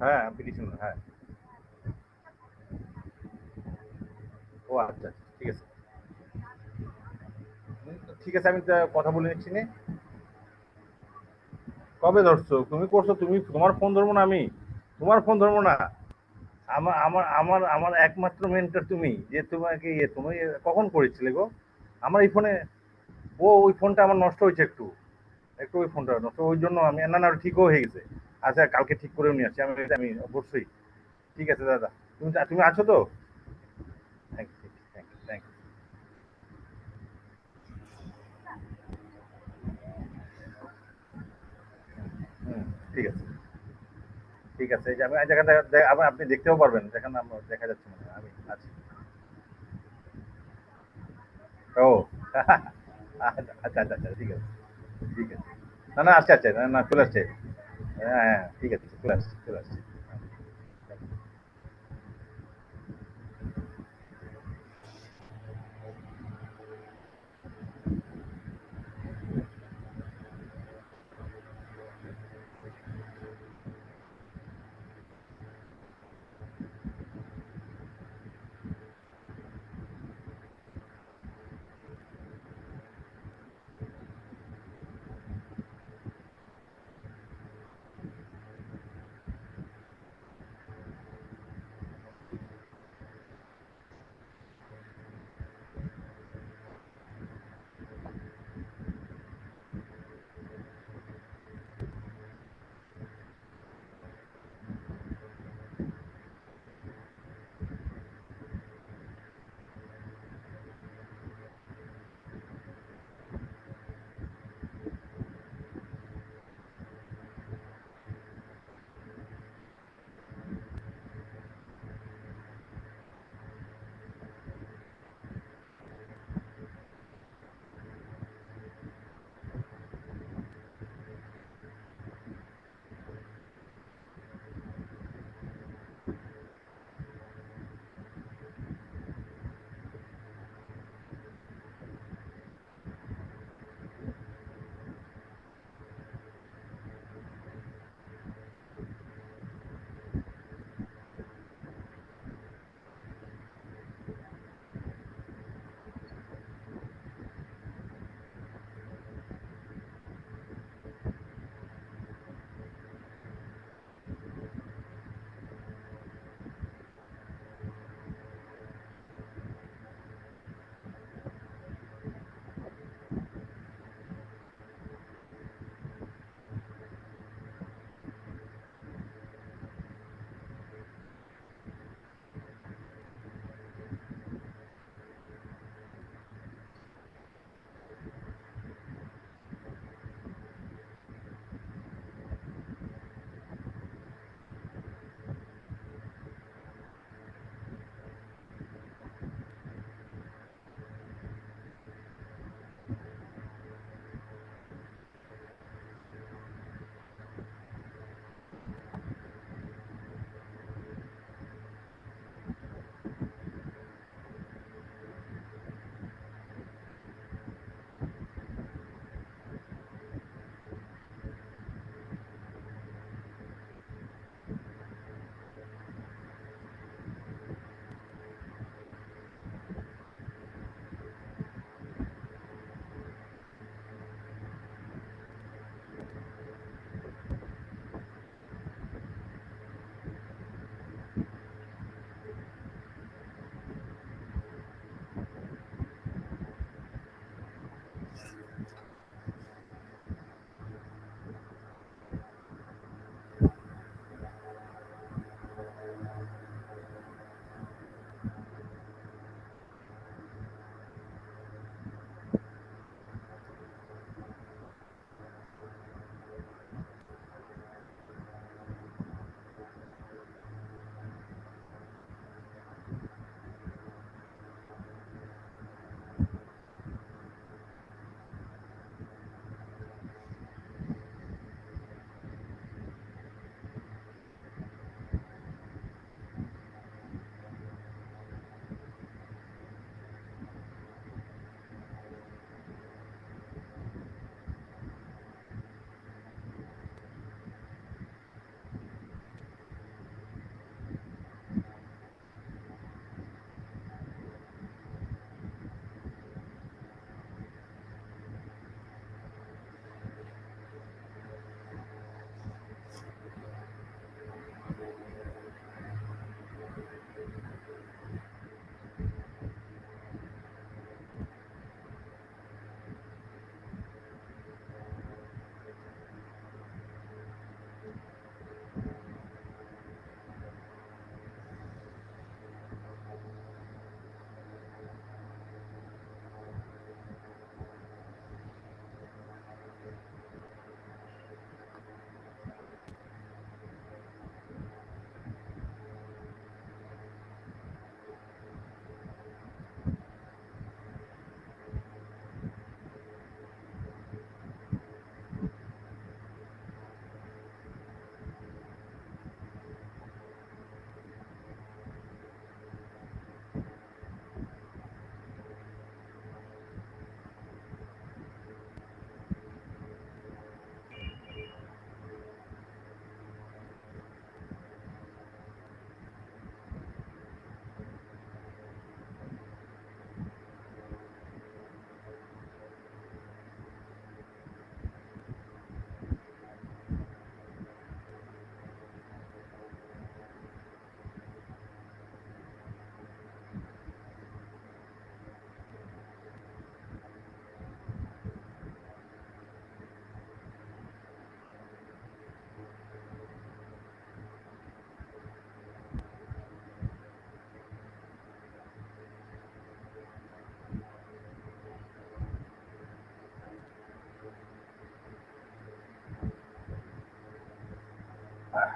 হ্যাঁ পিটিশন, হ্যাঁ। ও আচ্ছা, ঠিক আছে, ঠিক আছে, আমি কথা বলে নিচ্ছি নে। কবে ধরছো তুমি? করছো তুমি? তোমার ফোন ধরবো না আমি? তোমার ফোন ধরবো না? আমার আমার আমার আমার একমাত্র মেন্টর তুমি, যে তোমাকে তুমি কখন করেছিলে গো আমার এই ফোনে? ও ওই ফোনটা আমার নষ্ট হয়েছে একটু, একটু ওই ফোনটা নষ্ট, ওই জন্য আমি, না না ঠিকও হয়ে গেছে। আচ্ছা কালকে ঠিক করেও নিয়ে আসছি আমি, আমি অবশ্যই। ঠিক আছে দাদা, তুমি তুমি আছো তো? Thank you, thank you, thank you. হুম, ঠিক আছে, ঠিক আছে, এই যে আমি এই জায়গাটা আবার আপনি দেখতেও পারবেন, যেখানে আমরা দেখা যাচ্ছে মনে হয় আমি আছি। ও আচ্ছা আচ্ছা আচ্ছা, ঠিক আছে, ঠিক আছে। না না আচ্ছা আচ্ছা, না না চলে আসছে। হ্যাঁ হ্যাঁ ঠিক আছে, চলে আসছে, চলে আসছে।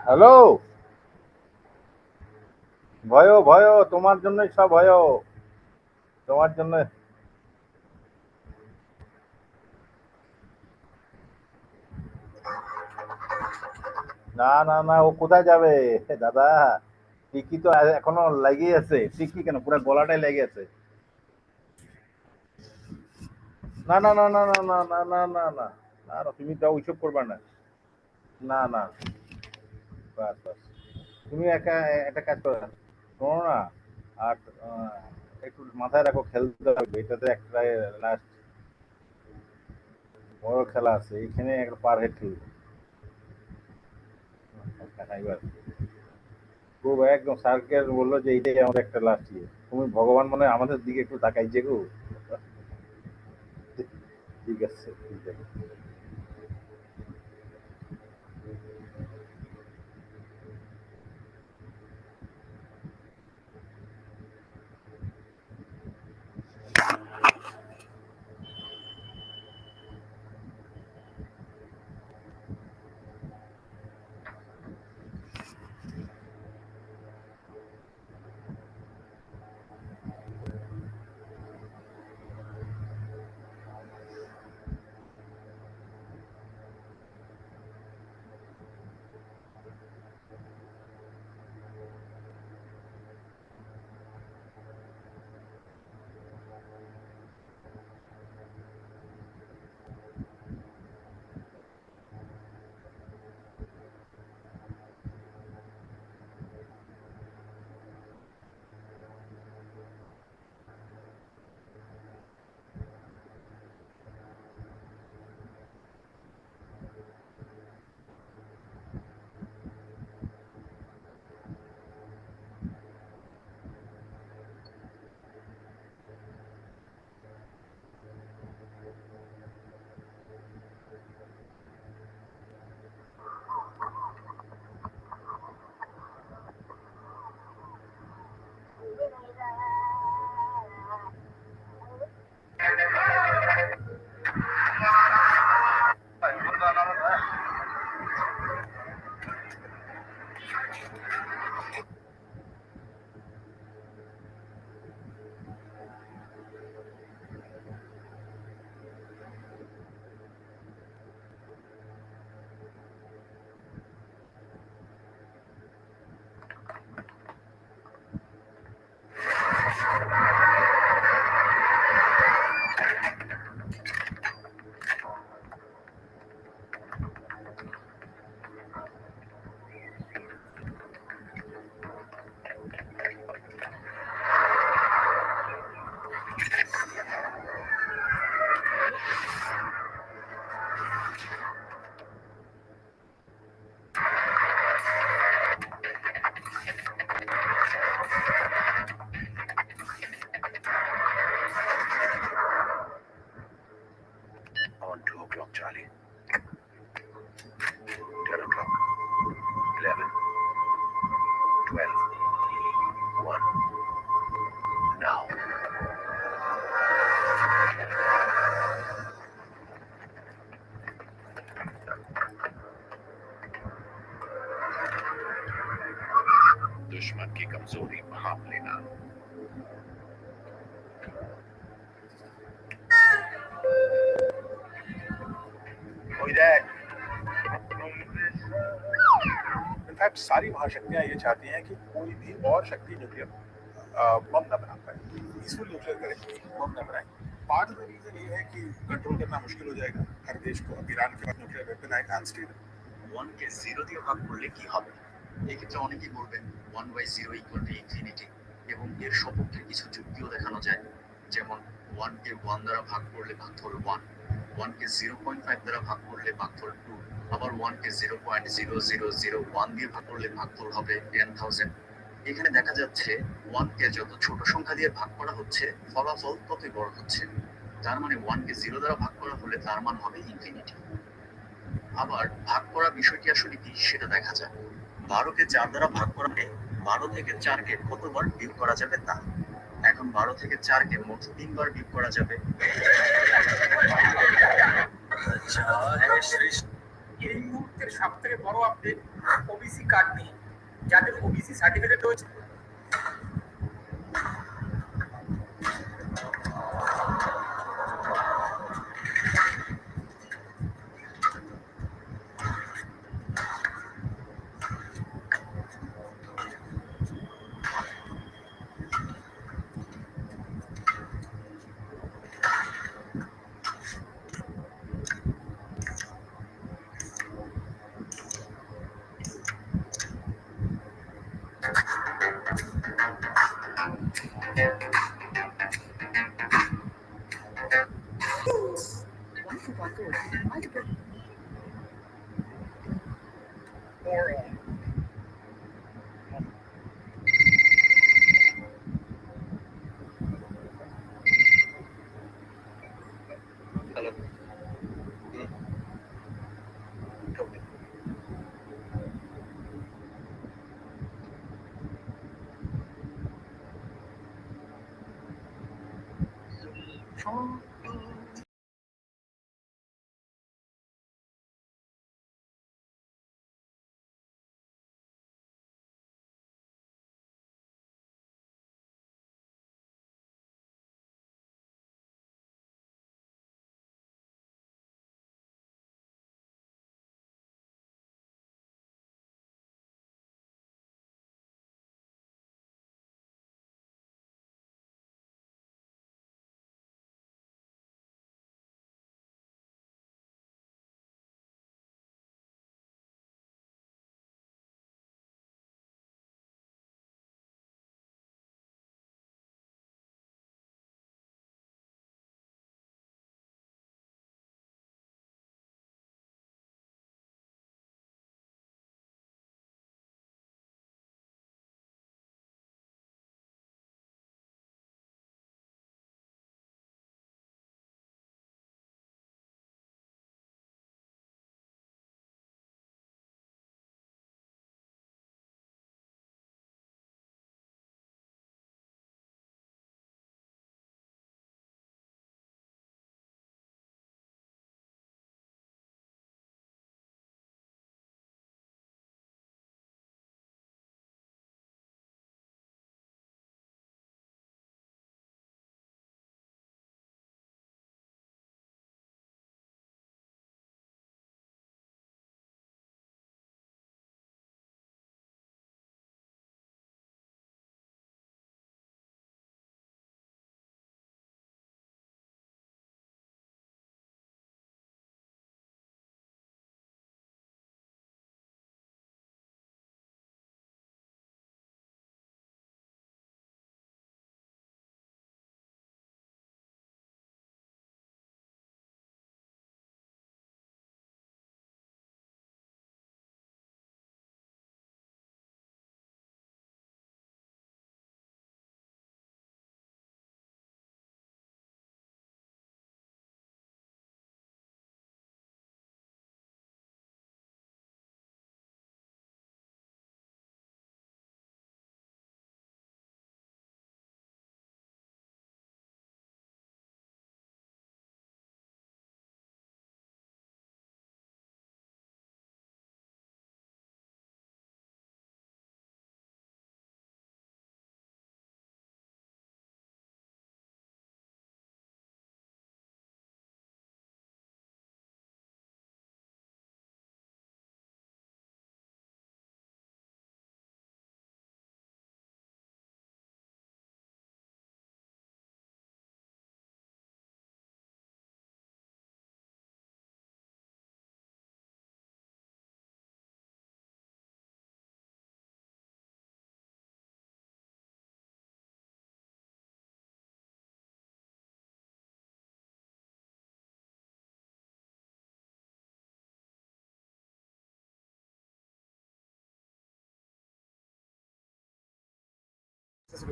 হ্যালো, ভয় ভয় তোমার জন্যই সব ভয়, তোমার জন্য। না না না, ও কোথায় যাবে দাদা? টিকি তো এখনো লেগেই আছে। টিকি কেন, পুরো গলাটাই লেগে আছে। না না না না না না না না না না না না, তুমি তো ওইসব করবা না। না না, বাস বাস। তুমি একা একটা কাজ করো, শোনো না। আর একটু মাথায় রাখো, খেলতে হবে এটাতে একটা লাস্ট বড় খেলা আছে, এখানে একটা পার হেড খেলবে। এবার খুব একদম স্যারকে বললো যে এইটাই আমাদের একটা লাস্ট ইয়ে। তুমি ভগবান মনে হয় আমাদের দিকে একটু তাকাইছে গো। ঠিক আছে ঠিক আছে। On 2 o'clock, Charlie. 10 o'clock. 11. 12. 1. Now. दुश्मन की कमजोरी भाप लेना। इनफैक्ट सारी महाशक्तियां ये चाहती हैं कि कोई भी और शक्ति न्यूक्लियर बम न बना पाए, पीसफुल न्यूक्लियर करे, बम न बनाए। पार्ट ऑफ द रीजन ये है कि कंट्रोल करना मुश्किल हो जाएगा हर देश को। अब ईरान के पास न्यूक्लियर वेपन है, अनस्टेबल। 1 কে 0 দিয়ে ভাগ করলে কি হবে? এক্ষেত্রে অনেকেই বলবেন 1/0 ইকুয়াল টু ইনফিনিটি, এবং এর সপক্ষে কিছু যুক্তিও দেখানো যায়। যেমন 1 কে 1 দ্বারা ভাগ করলে ভাগফল 1, 1 কে 0.5 দ্বারা ভাগ করলে ভাগফল 2, আবার 1 কে 0.0001 দিয়ে ভাগ করলে ভাগফল হবে 10,000। এখানে দেখা যাচ্ছে 1 কে যত ছোট সংখ্যা দিয়ে ভাগ করা হচ্ছে, ফলাফল ততই বড় হচ্ছে। তার মানে 1 কে 0 দ্বারা ভাগ করা হলে তার মান হবে ইনফিনিটি। আবার ভাগ করা বিষয়টি আসলে কি সেটা দেখা যায়। 12 কে 4 দ্বারা ভাগ করা হয়, 12 থেকে 4 কে কতবার বিয়োগ করা যাবে তা। এখন 12 থেকে 4 কে মোট 3 বার বিয়োগ করা যাবে। এই মুহূর্তের সবথেকে বড় আপডেট ওবিসি কার্ড নিয়ে, যাদের ওবিসি সার্টিফিকেট রয়েছে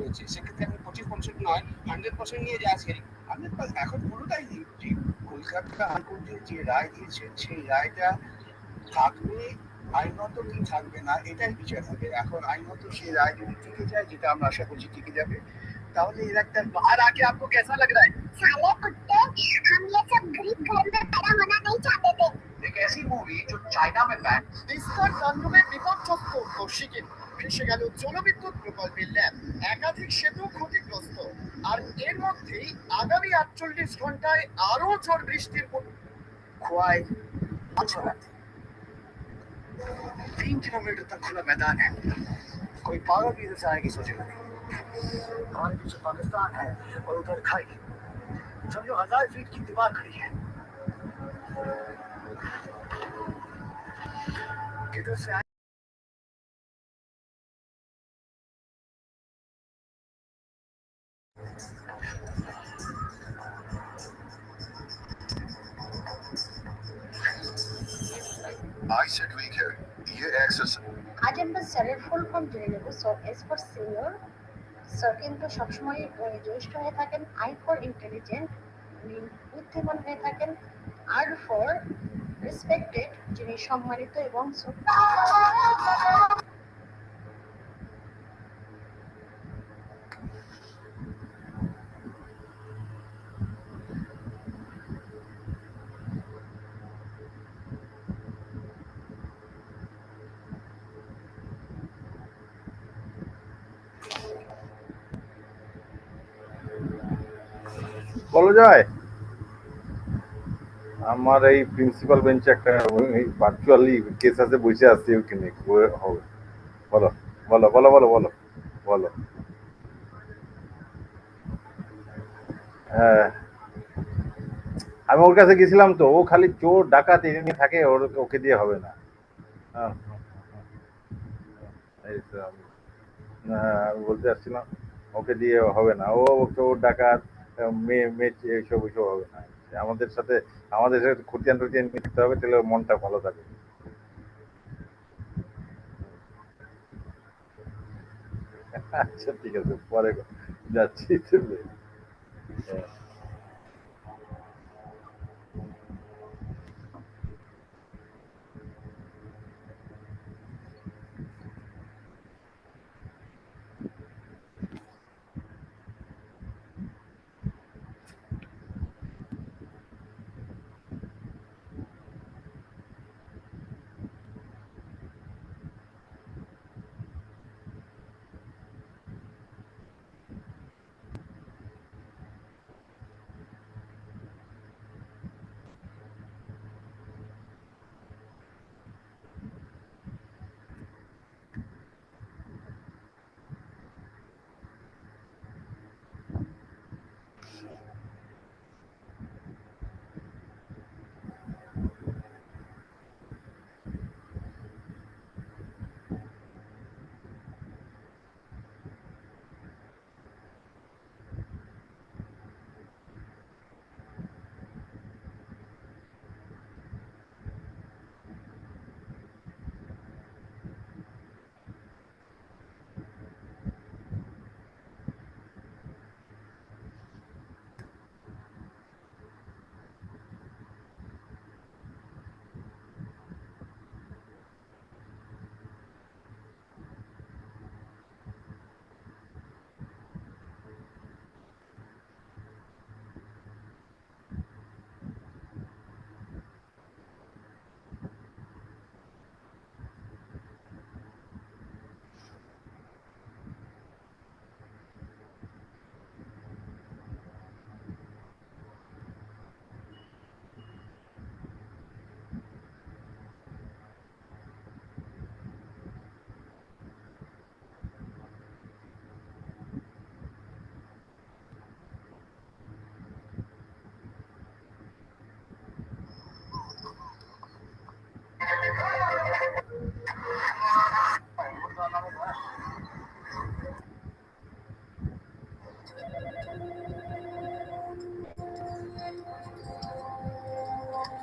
রয়েছে, সেক্ষেত্রে আমি 25% নয় 100% নিয়ে যাওয়া ছেড়ে 100% এখন পুরোটাই যে কলকাতা হাইকোর্টে যে রায় দিয়েছেন সেই রায়টা থাকবে আইনত কি থাকবে না এটাই বিচার হবে। এখন আইনত সেই রায় যদি টিকে যায়, যেটা আমরা আশা করছি টিকে যাবে, তাহলে এর একটা बाहर आके आपको कैसा लग रहा है? साले कुत्ते, हम ये सब गरीब घर में पैदा होना नहीं चाहते थे। एक ऐसी मूवी जो গেল জলবিদ্যুৎ প্রকল্পের ল্যাব, একাধিক সেতু ক্ষতিগ্রস্ত, আর এর মধ্যেই আগামী 48 ঘন্টায় আরো ঝড় বৃষ্টির खोआए 3 किलोमीटर तक खुला मैदान है, कोई पागल भी इधर से आएगी सोचेगा नहीं। हमारे पीछे पाकिस्तान है और उधर खाई, समझो 1000 फीट की दीवार खड़ी है। इधर से I said we care. ये access আজ আমরা স্যারের ফুল ফর্ম জেনে নেব। So S for senior, sir কিন্তু সবসময় জ্যেষ্ঠ হয়ে থাকেন। আই ফর ইন্টেলিজেন্ট, উনি বুদ্ধিমান হয়ে থাকেন। আর ফর রেসপেক্টেড, যিনি সম্মানিত এবং বলো যায় আমার এই প্রিন্সিপাল বেঞ্চে একটা ভার্চুয়ালি কেস আছে, বসে আসছে ওখানে হবে। বলো বলো বলো বলো বলো বলো। হ্যাঁ, আমি ওর কাছে গেছিলাম তো, ও খালি চোর ডাকাত এনে থাকে, ওকে দিয়ে হবে না। হ্যাঁ, এই তো আমি বলতে আসছিলাম, ওকে দিয়ে হবে না, ও চোর ডাকাত মেয়ে মেয়ে এইসব ওইসব হবে না। আমাদের সাথে খতিয়ান টতিয়ান নিতে হবে, তাহলে ওর মনটা ভালো থাকে। আচ্ছা ঠিক আছে, পরে যাচ্ছি তুমি।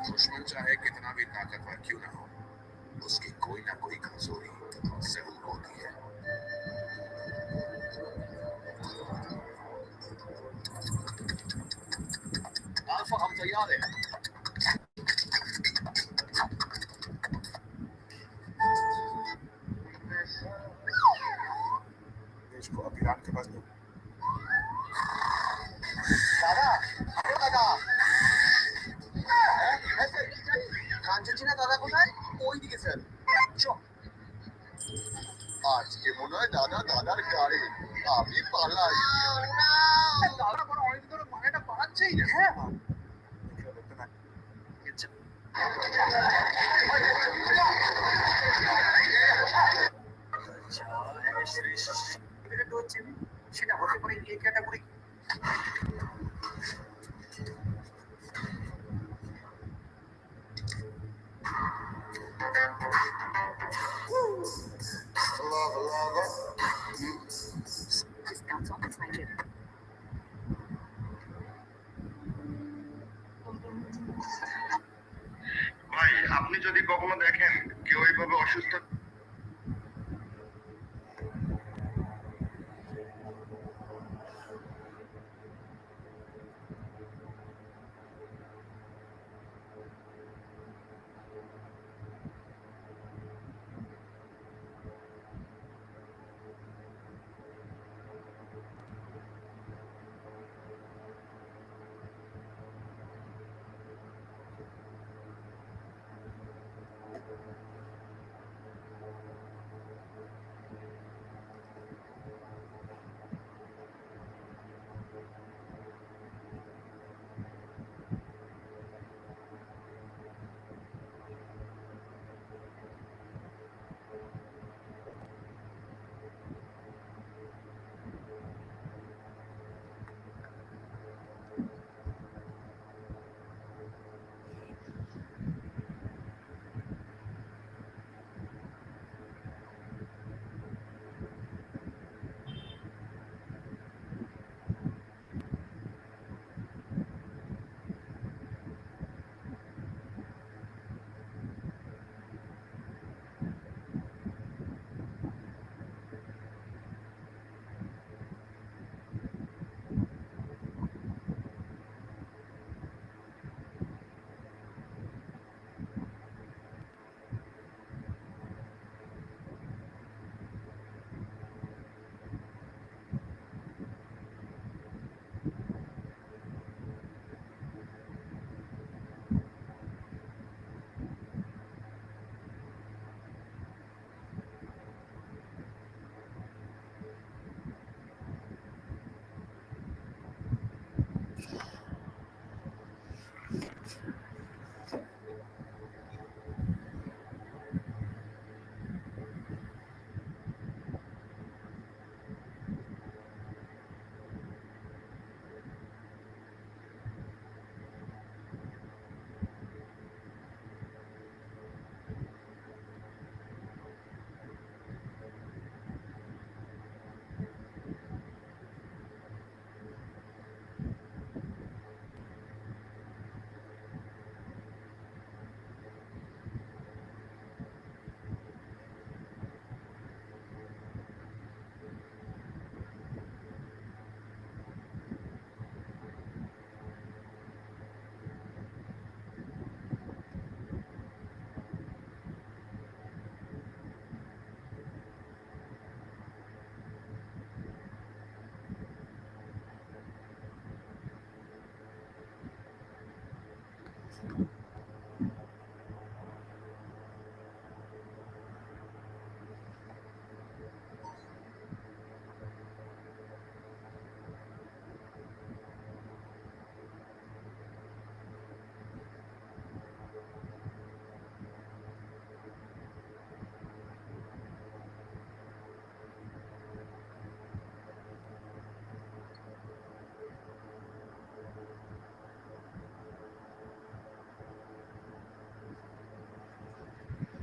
दुश्मन चाहे कितना भी ताकतवर क्यों ना हो, उसकी कोई ना कोई कमजोरी जरूर होती है। अल्फा, हम तैयार हैं। इसको अभियान के पास दो। दादा, अरे दादा, কাঞ্চনচিনা দাদা কোথায়? ওই দিকে স্যার। আজকে মনে হয় আমি পালাই দাদা বড় অনেক ধরে মানেটা পাচ্ছেই না। হ্যাঁ দেখতে না আচ্ছা সেটা হতে পারে এই ক্যাটাগরি। ভাই আপনি যদি কখনো দেখেন কেউ এইভাবে অসুস্থ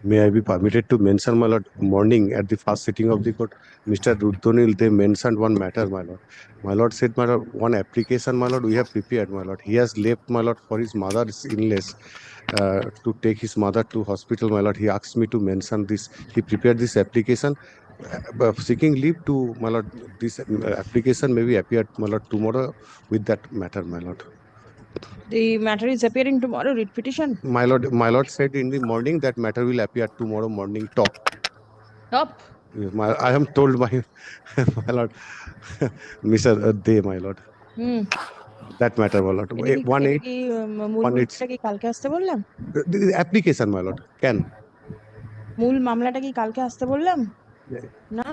May I be permitted to mention, my lord, morning at the first sitting of the court, Mr. Rudonil, they mentioned one matter, my lord. My lord said, my lord, one application, my lord, we have prepared, my lord. He has left, my lord, for his mother's illness, to take his mother to hospital, my lord. He asked me to mention this. He prepared this application, seeking leave to, my lord, this application may be appeared, my lord, tomorrow with that matter, my lord. The matter is appearing tomorrow, writ petition. My lord said in the morning that matter will appear tomorrow morning top. Top. Yes, I am told by my lord, Mr. Day, my lord. That matter, my lord. One eight. মূল মামলাটা কি কালকে আসতে বললাম? The application, my lord. Can. মূল মামলাটা কি কালকে আসতে বললাম? না।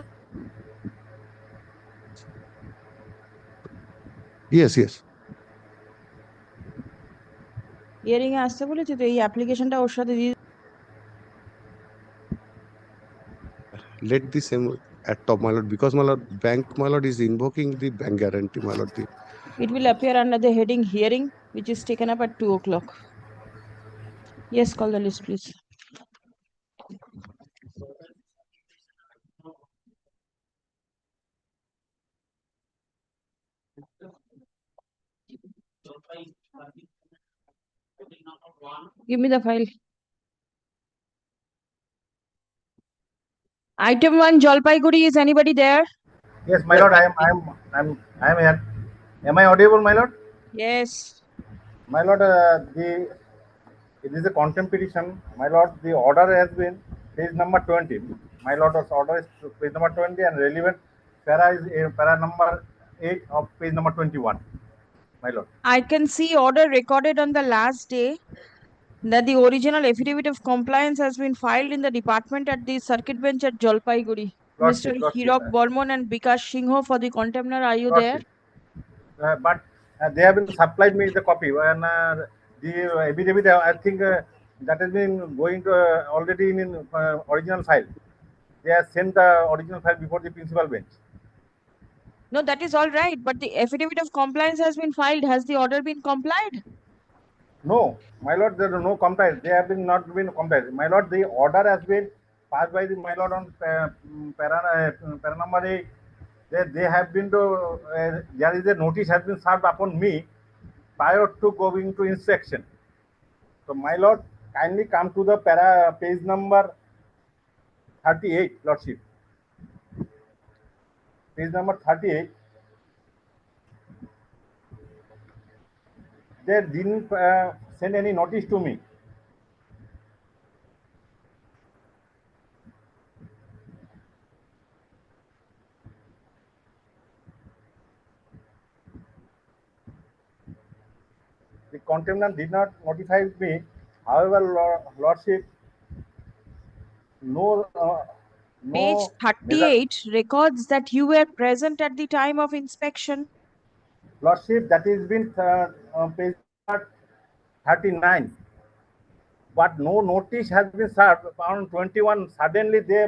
Yes, yes. হিয়ারিং এ আসতে বলেছি তো এই অ্যাপ্লিকেশনটা ওর সাথে দিয়ে Let the same at top, my lord, because my lord, bank, my lord, is invoking the bank guarantee, my lord. it will appear under the heading hearing, which is taken up at 2 o'clock. Yes, call the list, please. Give me the file. Item 1, Jalpaiguri. Is anybody there? Yes, my lord, I am here. Am I audible, my lord? Yes. My lord, it is a contempt petition. My lord, the order has been page number 20. My lord's order is page number 20 and relevant para is para number 8 of page number 21. My lord. I can see order recorded on the last day that the original affidavit of compliance has been filed in the department at the circuit bench at Jalpaiguri. Mr. Lordship, Hirok Bormon and Bikash Singho for the contemptor. Are you there? Lordship. But they have been supplied me the copy and the affidavit. I think that has been going to already in original file. They have sent the original file before the principal bench. No, that is all right. But the affidavit of compliance has been filed. Has the order been complied? No, my lord, there is no compliance. They have been not been compliant. My lord, the order has been passed by the my lord on para number 8. They have been to there is a notice has been served upon me prior to going to inspection. So my lord, kindly come to the page number 38, lordship. Page number 38. They didn't send any notice to me. The contemptor did not notify me. However, lordship, no, Page no measure. 38 records that you were present at the time of inspection. Lordship, that is been page 39. But no notice has been served on 21. Suddenly, they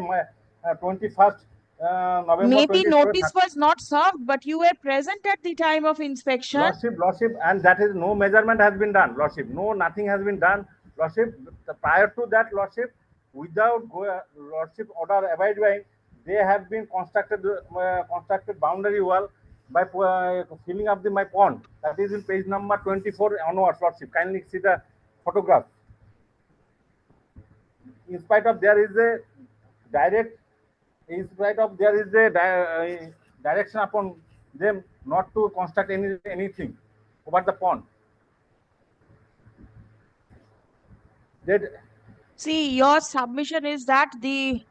21st November Maybe 20. notice was not served, but you were present at the time of inspection. Lordship, and that is no measurement has been done, Lordship. No, nothing has been done, Lordship. Prior to that, Lordship, without Lordship order abiding, they have been constructed boundary wall by filling up my pond. That is in page number 24 onwards, Lordship. Kindly see the photograph. In spite of there is a direct, in spite of there is a direction upon them not to construct anything over the pond. See, your submission is that the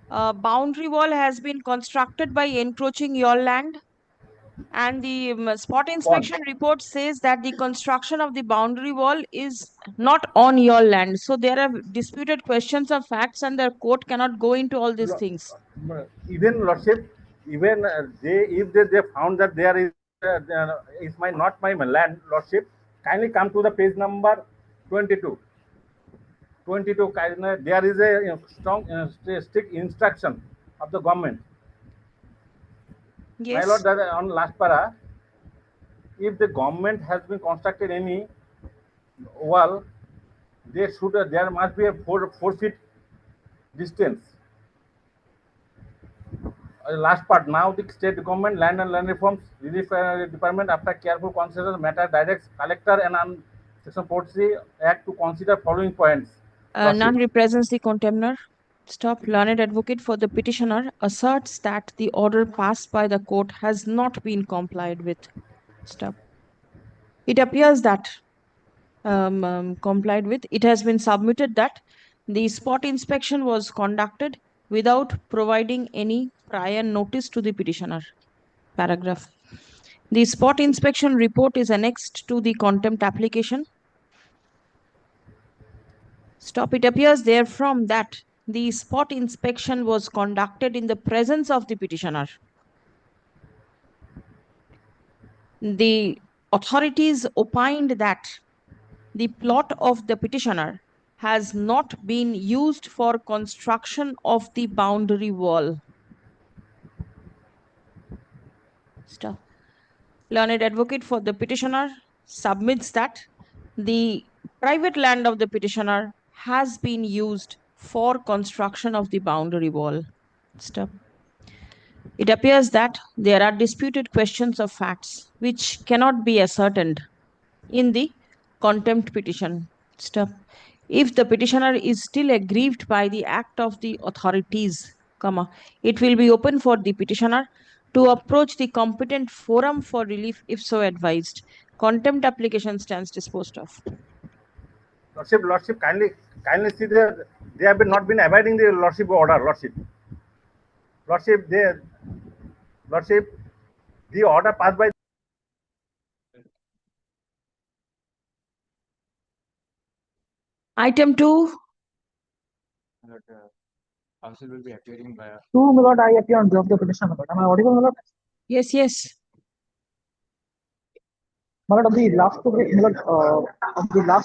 boundary wall has been constructed by encroaching your land, and the spot inspection report says that the construction of the boundary wall is not on your land. So there are disputed questions of facts, and the court cannot go into all these things. Even Lordship, even if they found that there is not my land, Lordship, kindly come to the page number 22. 22, there is a strong strict instruction of the government. Yes. My lord, that on last para, if the government has been constructed any wall, there must be a 4 feet distance. Last part, now the state government land and land reforms relief department, after careful consideration matter, directs collector and section 43 act to consider following points. None represents the contemptor. Stop. Learned advocate for the petitioner asserts that the order passed by the court has not been complied with. Stop. It appears that complied with. It has been submitted that the spot inspection was conducted without providing any prior notice to the petitioner. Paragraph. The spot inspection report is annexed to the contempt application. Stop. It appears therefrom that the spot inspection was conducted in the presence of the petitioner. the authorities opined that the plot of the petitioner has not been used for construction of the boundary wall. Stuff. Learned advocate for the petitioner submits that the private land of the petitioner has been used for construction of the boundary wall. Stuff. It appears that there are disputed questions of facts which cannot be ascertained in the contempt petition. Step. If the petitioner is still aggrieved by the act of the authorities, it will be open for the petitioner to approach the competent forum for relief if so advised. Contempt application stands disposed of. Lordship, kindly see that they have not been abiding the Lordship order, Lordship. Lordship, the order passed by. Item 2. Counsel will be appearing by. My lord, I appear on behalf of the petitioner. Am I audible, my lord? Yes, yes. My lord, of the last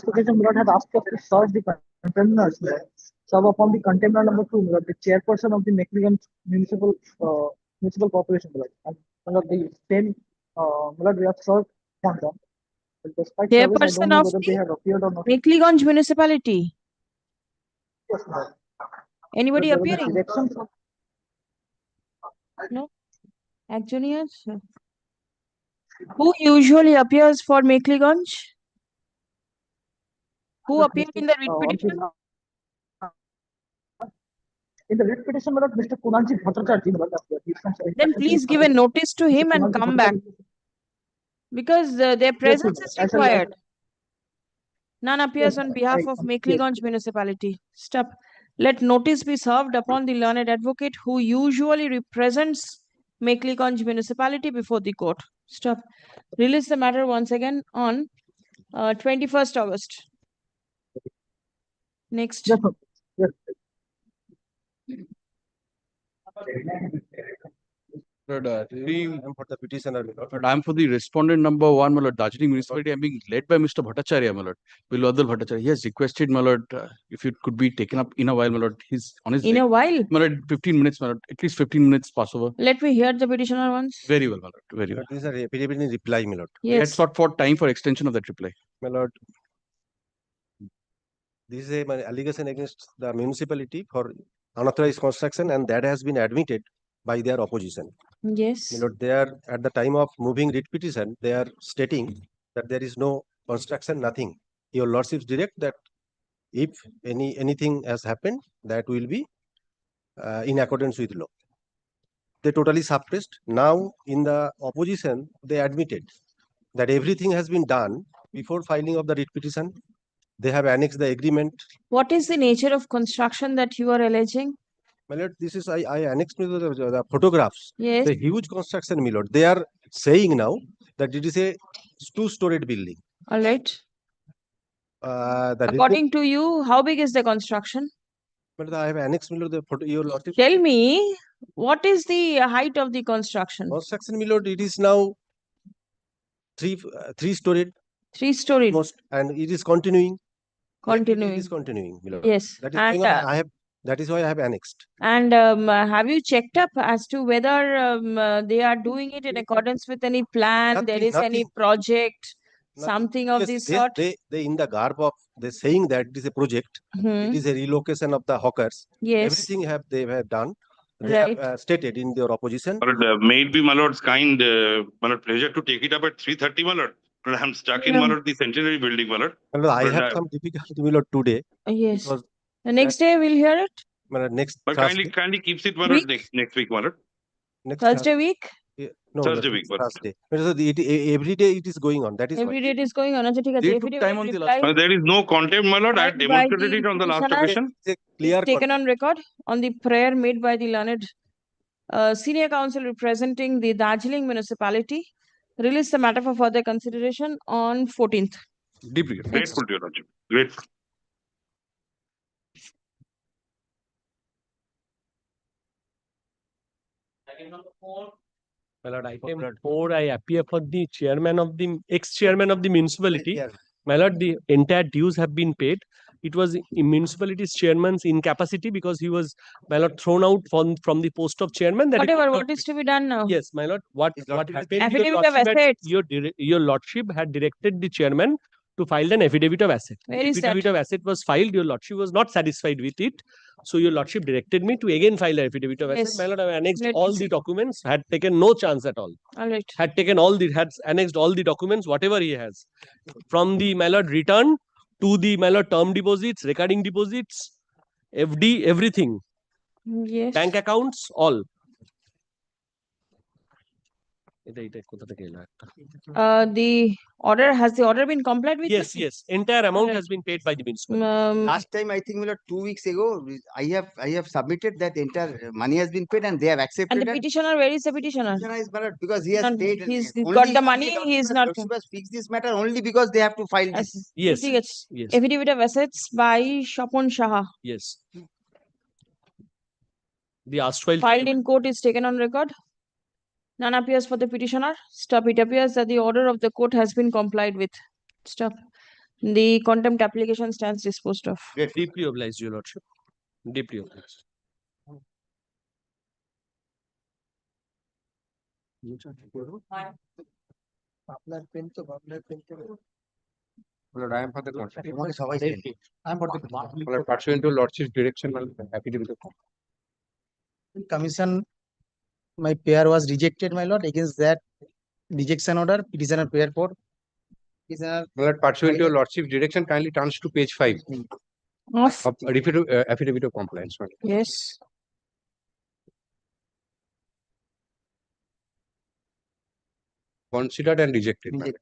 occasion, my lord had asked us to search the containers. So upon the container number 2, my lord, the chairperson of the McLean Municipal Corporation, my lord, and my lord, the same, my lord, we have searched on them. But despite service, I don't know whether they have appeared or not. McLean Municipality. Yes, my lord. Anybody But there was a appearing? direction from- No. Actually, yes. Who usually appears for McLean? Who appeared in the writ petition? In the writ petition, my lord, Mr. Kunalji Bhattacharya, my lord, appeared. Then please give a notice to him and come back, because their presence is required. None appears on behalf of McLean Municipality. Step. Let notice be served upon the learned advocate who usually represents McLean Municipality before the court. Step. Release the matter once again on 21st August. Next. Yes, sir. Yes. I'm for the petitioner, but I'm for the respondent number 1, my lord. Darjeeling Municipality. I'm being led by Mr. Bhattacharya, my lord. Biladul Bhattacharya. He has requested, my lord, if it could be taken up in a while, my lord. He's on his. In a while? My lord, 15 minutes, my lord. At least 15 minutes possible. Let me hear the petitioner once. Very well, my lord. Very well. This is a affidavit in reply, my lord. We had Yes. sought for time for extension of that reply. My lord, this is my allegation against the municipality for unauthorized construction, and that has been admitted by their opposition. Yes. My lord, they are at the time of moving writ petition, they are stating that there is no construction, nothing. Your lordships direct that if anything has happened, that will be in accordance with law. They totally suppressed. Now, in the opposition, they admitted that everything has been done before filing of the writ petition. They have annexed the agreement. What is the nature of construction that you are alleging? My lord, this is I annexed the photographs. Yes. The huge construction, my lord. They are saying now that it is a two-storied building. All right. The According to you, how big is the construction? but I have annexed, my lord, the photo. Your lordship. Tell me, what is the height of the construction? Construction, my lord, it is now three-storied. 3-story. Most, and it is continuing. Continuing. It is continuing, my lord. Yes. That is And going on. I have. That is why I have annexed. And have you checked up as to whether they are doing it in accordance with any plan? There is any project, something of Yes, this sort? They in the garb of they saying that it is a project. It is a relocation of the hawkers. Yes. Everything they have done. They Right. have stated in their opposition. But may it be my lord's kind, my lord, pleasure to take it up at 3:30, my lord. But I'm stuck in, my lord, the centenary building, my lord. My lord, I But, have some difficulty, my lord, today. Yes. Because The next day we'll hear it? my lord, next but Thursday. kindly keeps it, my lord, next week, my lord. Next Thursday week? No, Thursday no, week, my lord. Thursday. Every day it is going on. That is Every why. day it is going on. They took time on the last. There is no contempt, my lord. I had Filed by demonstrated the it on the last petitioner. occasion. It's a It's clear taken on record on the prayer made by the learned senior counsel representing the Darjeeling Municipality. Release the matter for further consideration on 14th. Deeply Grateful to your lordship. Grateful. My lord, item 4, I appear for the chairman of the ex-chairman of the municipality. My lord, the entire dues have been paid. It was in municipality's chairman's incapacity because he was, my lord, thrown out from the post of chairman. That he could Whatever, not what is to be done now? Yes, my lord. What happened? Affidavit of assets. Your lordship had directed the chairman to file an affidavit of asset. Where is that? Affidavit of asset was filed. Your lordship was not satisfied with it, so your lordship directed me to again file an affidavit of asset. Yes. My lord, I have annexed Let all me the see. documents. Had taken no chance at all. All right. Had annexed all the documents, whatever he has, from the my lord return to the my lord term deposits, recurring deposits, FD, everything, Yes. bank accounts, all. The order been complied with? Yes, yes. Entire amount Alright. has been paid by the municipal. Last time, I think, 2 weeks ago, I have submitted that entire money has been paid and they have accepted And the it. petitioner, where is the petitioner? Petitioner is valid because he has Not- paid. he's only got the money, he is not. Lordship has fixed this matter only because they have to file this. Yes, Yes. yes, Affidavit of assets by Shapon Shaha. yes. The asked file Filed in court is taken on record. None appears for the petitioner. Stop. It appears that the order of the court has been complied with. Stop. The contempt application stands disposed of. deeply obliged, your lordship. Deeply obliged. Lord, I am for the contract. I am for the Lord, pursuant to Lordship's direction, affidavit of commission. My pair was rejected, my lord. Against that rejection order, petitioner pair for. Lord, pursuant to your Lordship's direction, kindly turns to page 5 Off. of affidavit of compliance. my lord. Yes. Considered and rejected. my lord.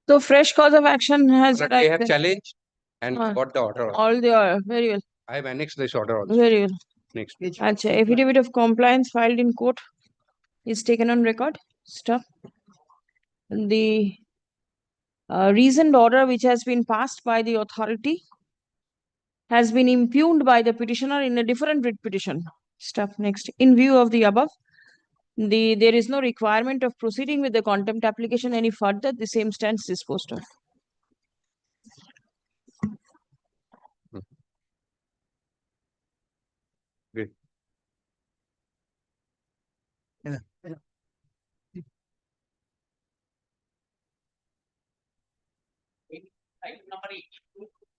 So fresh cause of action has Lord, they have arrived. challenged and Ah. got the order. All the very well. I have annexed this order also. Very well. Next. Achha, affidavit of compliance filed in court is taken on record. Stop. The reasoned order which has been passed by the authority has been impugned by the petitioner in a different writ petition. Stop. Next. In view of the above, there is no requirement of proceeding with the contempt application any further. The same stands disposed of. Great.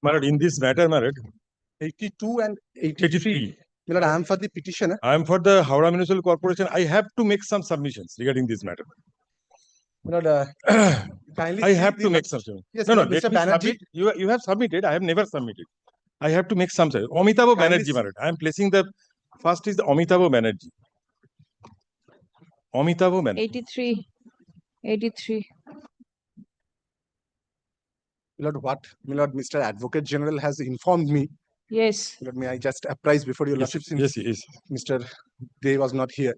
My lord, in this matter, my lord, 82 and 83. My lord, I am for the petitioner. I am for the Howrah Municipal Corporation. I have to make some submissions regarding this matter. My lord, kindly I see have the to make notes. some submissions. Yes, No, my no, lord, let Mr. me Banerjee. submit. You have submitted. I have never submitted. I have to make some. Amitabh Kindly Banerjee, my lord. I am placing the first is the Amitabh Banerjee. Amitabh Banerjee. 83. 83. My lord, what my lord, Mr. Advocate General has informed me. Yes. Let me I just apprise before your Yes, lordship, since yes. Mr. Day was not here.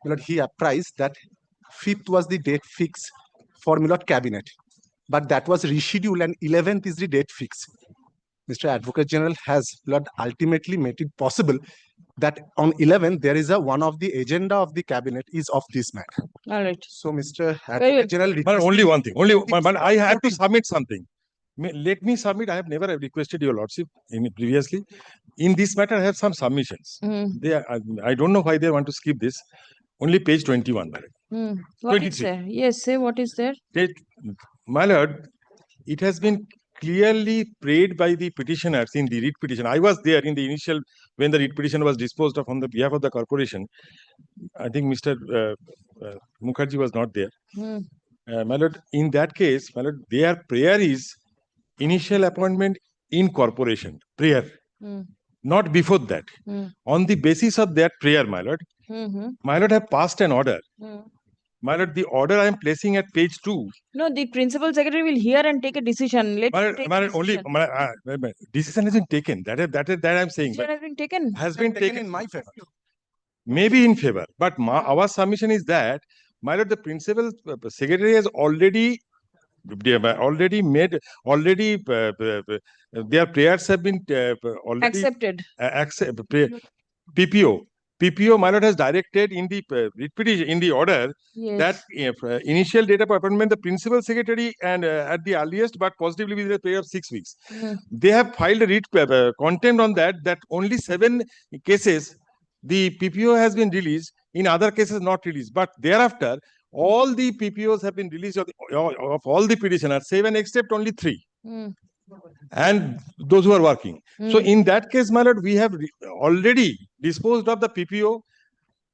My lord, he apprised that 5th was the date fix for my lord cabinet, but that was rescheduled and 11th is the date fix. Mr. Advocate General has my lord ultimately made it possible that on 11th there is one of the agenda of the cabinet is of this matter. All right. So Mr. Very Advocate well. General, My lord, only one thing. But I have to 14. submit something. Let me submit. I have never requested your lordship previously. In this matter, I have some submissions. I don't know why they want to skip this. Only page 21. What is there? Yes, say what is there. My lord, it has been clearly prayed by the petitioners in the writ petition. I was there in the initial, when the writ petition was disposed of on the behalf of the corporation. I think Mr. Mukherjee was not there. My lord, in that case, my lord, their prayer is initial appointment in corporation, prayer, not before that. On the basis of that prayer, my lord have passed an order. My lord, the order I am placing at page 2. No, the principal secretary will hear and take a decision. Let him take a decision. Decision has been taken. That I am saying. Decision has been taken. Has been taken in my favor. Maybe in favor, but our submission is that, my lord, the principal secretary has already made, their prayers have been already Accepted. PPO. PPO, my lord, has directed in the writ petition, in the order, that Yes. initial date of appointment, the principal secretary and at the earliest, but positively with a period of 6 weeks. They have filed a writ contempt on that only 7 cases the PPO has been released, in other cases not released. But thereafter, all the PPOs have been released of all the petitioners, 7 except only 3. And those who are working. So in that case, my lord, we have already disposed of the PPO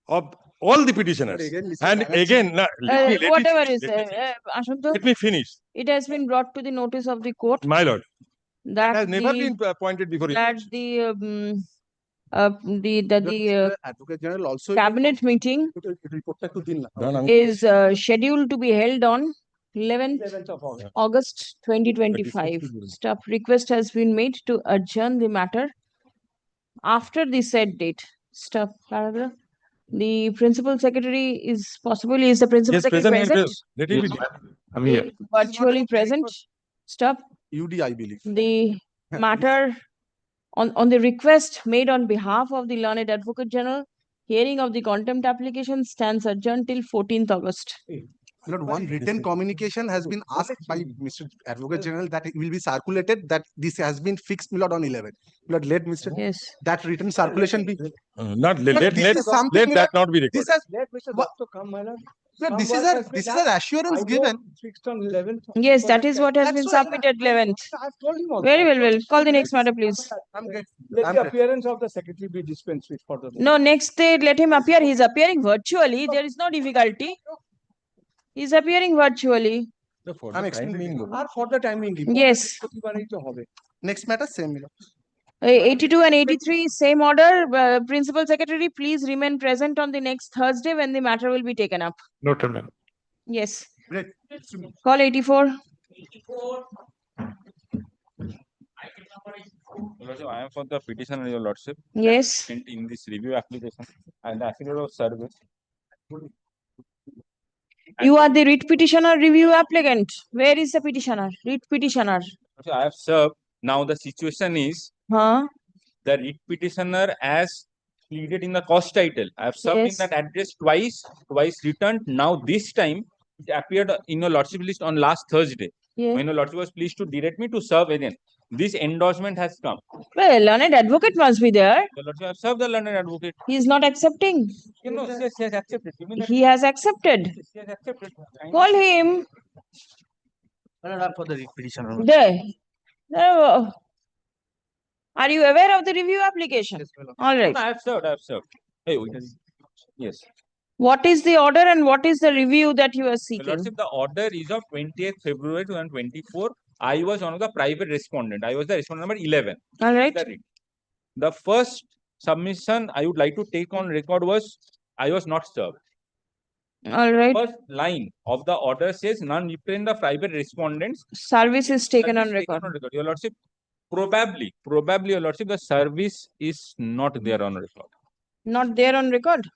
of all the petitioners. And again, Whatever is let me finish. it has been brought to the notice of the court My lord, that has never been pointed before. that the Advocate General also cabinet meeting is scheduled to be held on 11th August 2025. Staff request has been made to adjourn the matter after the said date. Staff paragraph. The principal secretary is the principal secretary present? Let it be. I'm here. Virtually present. Staff. UD, I believe. The matter on the request made on behalf of the learned advocate general, hearing of the contempt application stands adjourned till 14th August. Lord, one written communication has been asked by Mr. Advocate General that it will be circulated, that this has been fixed, Lord, on 11. Lord, let Mr. Yes. that written circulation be. Let that not be recorded. This has, Let Mr. Doctor come, my lord. sir, this is an assurance given. Fixed on 11th. Yes, that is what has been submitted 11th. I've told him also. Very well, well. Call the next matter, please. Let the appearance of the secretary be dispensed with for the. No, next day let him appear. He's appearing virtually. There is no difficulty. He's appearing virtually. I'm explaining. Or for the timing. Yes. Next matter, same. 82 and 83, same order. Principal Secretary, please remain present on the next Thursday when the matter will be taken up. Noted, ma'am. Yes. Great. Call 84. I am for the petitioner, your lordship. Yes. In this review application and the affidavit of service. You are the writ petitioner review applicant. Where is the petitioner? Writ petitioner. I have served. Now the situation is the writ petitioner as pleaded in the cost title. I have served in that address twice returned. Now this time it appeared in your lordship list on last Thursday. When your lordship was pleased to direct me to serve again. This endorsement has come. Well, learned advocate must be there. Your lordship, I have served the learned advocate. He is not accepting. You know, yes, he has accepted. He has accepted. Yes, he has accepted. Call him. For the petitioner. There. Are you aware of the review application? Yes, All right. I have served. Hey, yes. What is the order and what is the review that you are Your seeking? lordship, the order is of 20th February 2024. I was one of the private respondent. I was the respondent number 11. All right. The first submission I would like to take on record was I was not served. All right. First line of the order says none represent the private respondents. Service is taken on record. Your lordship, probably, your lordship, the service is not there on record. Not there on record?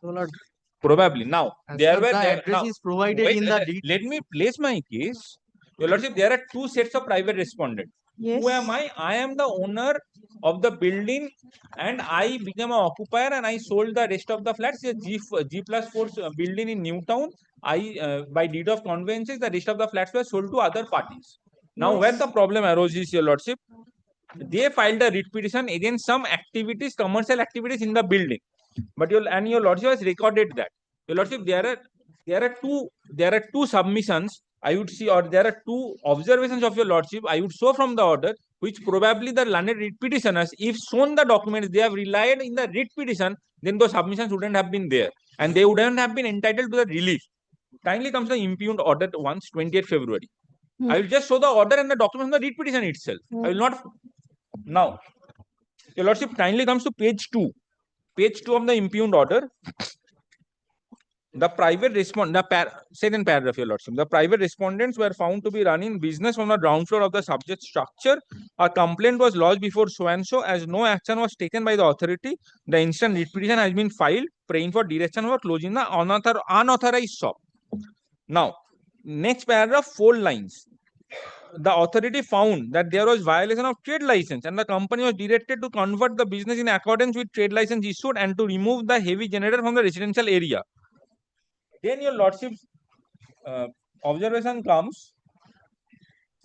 Probably. Now, there were the address is provided in the deed. Let me place my case. Your lordship, there are 2 sets of private respondents. Yes. Who am I? I am the owner of the building and I became an occupier and I sold the rest of the flats. A G+4 building in Newtown. By deed of conveyances, the rest of the flats were sold to other parties. Now, where the problem arises, your lordship, they filed a writ petition against some activities, commercial activities in the building. But your lordship has recorded that. Your lordship, there are two submissions I would see, or there are 2 observations of your lordship I would show from the order, which probably the learned writ petitioners, if shown the documents they have relied in the writ petition, then those submissions wouldn't have been there and they wouldn't have been entitled to the relief. Kindly comes the impugned order once, 20th February. I will just show the order and the documents of the writ petition itself. I will not. Now, your lordship, kindly comes to page 2. Page 2 of the impugned order. The private second paragraph, your lordship. The private respondents were found to be running business on the ground floor of the subject structure. A complaint was lodged before so and so. As no action was taken by the authority, the instant writ petition has been filed, praying for direction for closing the unauthorized shop. Now, next paragraph, 4 lines. the authority found that there was violation of trade license and the company was directed to convert the business in accordance with trade license issued and to remove the heavy generator from the residential area. Then your lordship's observation comes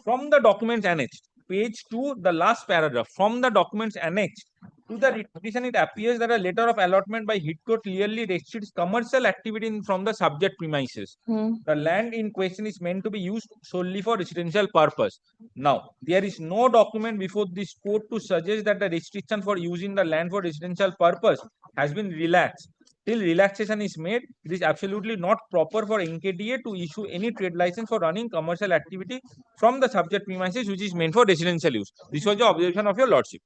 from the documents annexed. Page 2, the last paragraph. From the documents annexed to the writ petition, it appears that a letter of allotment by head court clearly restricts commercial activity from the subject premises. The land in question is meant to be used solely for residential purpose. Now, there is no document before this court to suggest that the restriction for using the land for residential purpose has been relaxed. Till relaxation is made, it is absolutely not proper for NKDA to issue any trade license for running commercial activity from the subject premises which is meant for residential use. This was the observation of your lordship.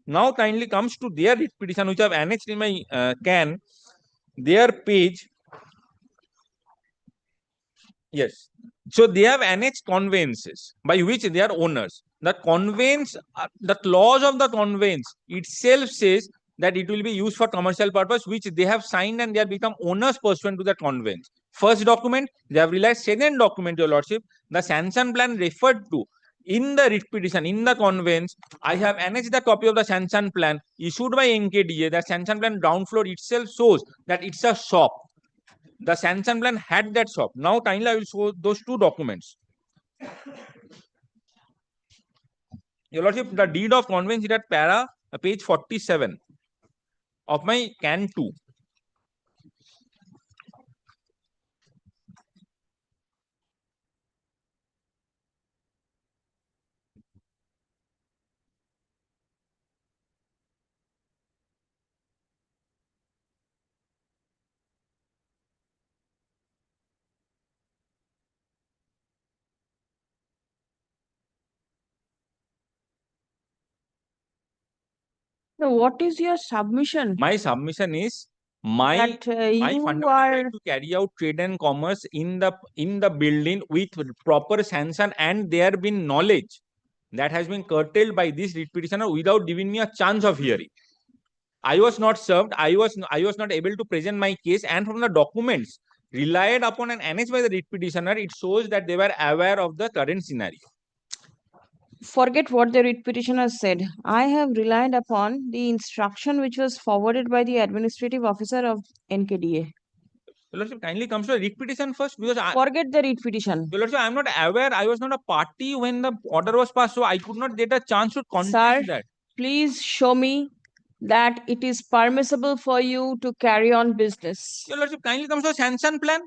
Now kindly comes to their writ petition, which I have annexed in my can, their page. Yes. So they have annexed conveyances by which they are owners. The conveyance, the clause of the conveyance itself says that it will be used for commercial purpose, which they have signed and they have become owners pursuant to that conveyance. First document, they have realized. Second document, your lordship, the sanction plan referred to in the writ petition, in the conveyance, I have annexed the copy of the sanction plan issued by NKDA. The sanction plan ground floor itself shows that it's a shop. The sanction plan had that shop. Now kindly I will show those two documents. Your lordship, the deed of conveyance is at page 47 of my can 2. So what is your submission? My submission is my fundamental right to carry out trade and commerce in the building with proper sanction, and there been knowledge that has been curtailed by this writ petitioner without giving me a chance of hearing. I was not served. I was not able to present my case, and from the documents relied upon and annexed by the writ petitioner, it shows that they were aware of the current scenario. Forget what the writ petitioner said. I have relied upon the instruction which was forwarded by the administrative officer of NKDA. Your lordship, kindly comes to the writ petition first, because forget the writ petition. Your lordship, I am not aware. I was not a party when the order was passed, so I could not get a chance to contest that. Please show me that it is permissible for you to carry on business. Your lordship, kindly comes to a sanction plan.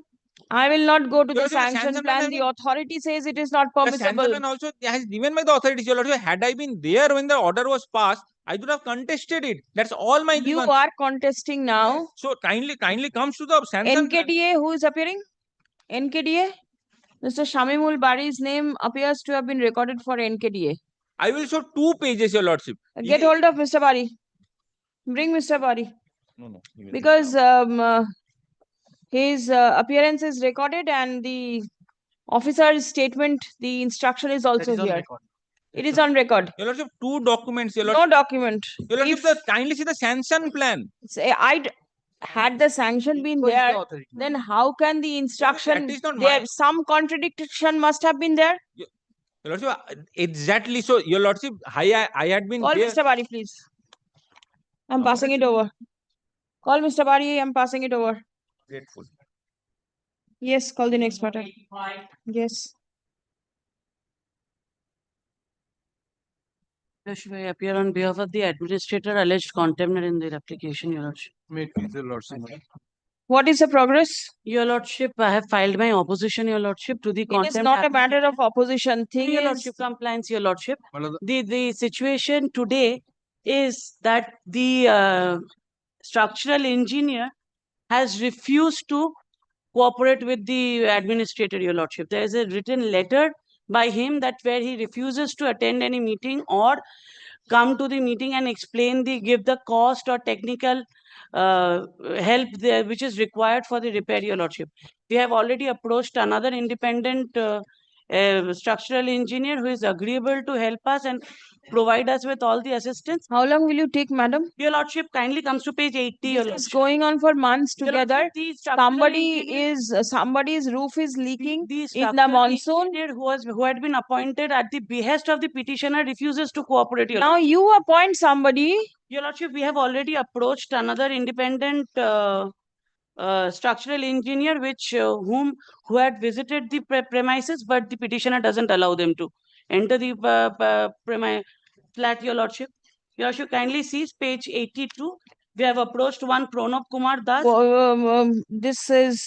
I will not go to the sanction plan. The authority says it is not permissible. The sanction plan also has given by the authorities. Your lordship, had I been there when the order was passed, I would have contested it. That's all my You are contesting now. So kindly comes to the sanction NKDA, plan. who is appearing? NKDA? Mr. Shamimul Bari's name appears to have been recorded for NKDA. I will show 2 pages, your lordship. Get hold of Mr. Bari. Bring Mr. Bari. No. Because his appearance is recorded and the officer's statement, the instruction is also here. It is on record. Your lordship, 2 documents. Your No document. Your lordship, kindly see the sanction plan. Had the sanction been there, then how can the instruction there? Some contradiction must have been there. Your lordship, exactly. So, your lordship, I had been Call there. Mr. Bari, please. I'm passing it over. Call Mr. Bari. I'm passing it over. Grateful. Yes, call the next matter. Yes. I appear on behalf of the administrator alleged contempt in their application, Your Lordship. What is the progress? Your Lordship, I have filed my opposition, Your Lordship, to the contempt. It is not a matter of opposition. Your Lordship, compliance, Your Lordship. The situation today is that the structural engineer has refused to cooperate with the administrator, Your Lordship. There is a written letter by him that where he refuses to attend any meeting or come to the meeting and give the cost or technical help there which is required for the repair, Your Lordship. We have already approached another independent a structural engineer who is agreeable to help us and provide us with all the assistance. How long will you take, madam? Your Lordship kindly comes to page 80. Your It's Lordship. going on for months Your together. Lordship, the structural engineer- Somebody's roof is leaking the in the structural monsoon. engineer who had been appointed at the behest of the petitioner refuses to cooperate. Your Now you appoint somebody. Your Lordship, we have already approached another independent structural engineer, who had visited the premises, but the petitioner doesn't allow them to enter the flat. Your Lordship, kindly sees page 82. We have approached one Pranab Kumar Das. This is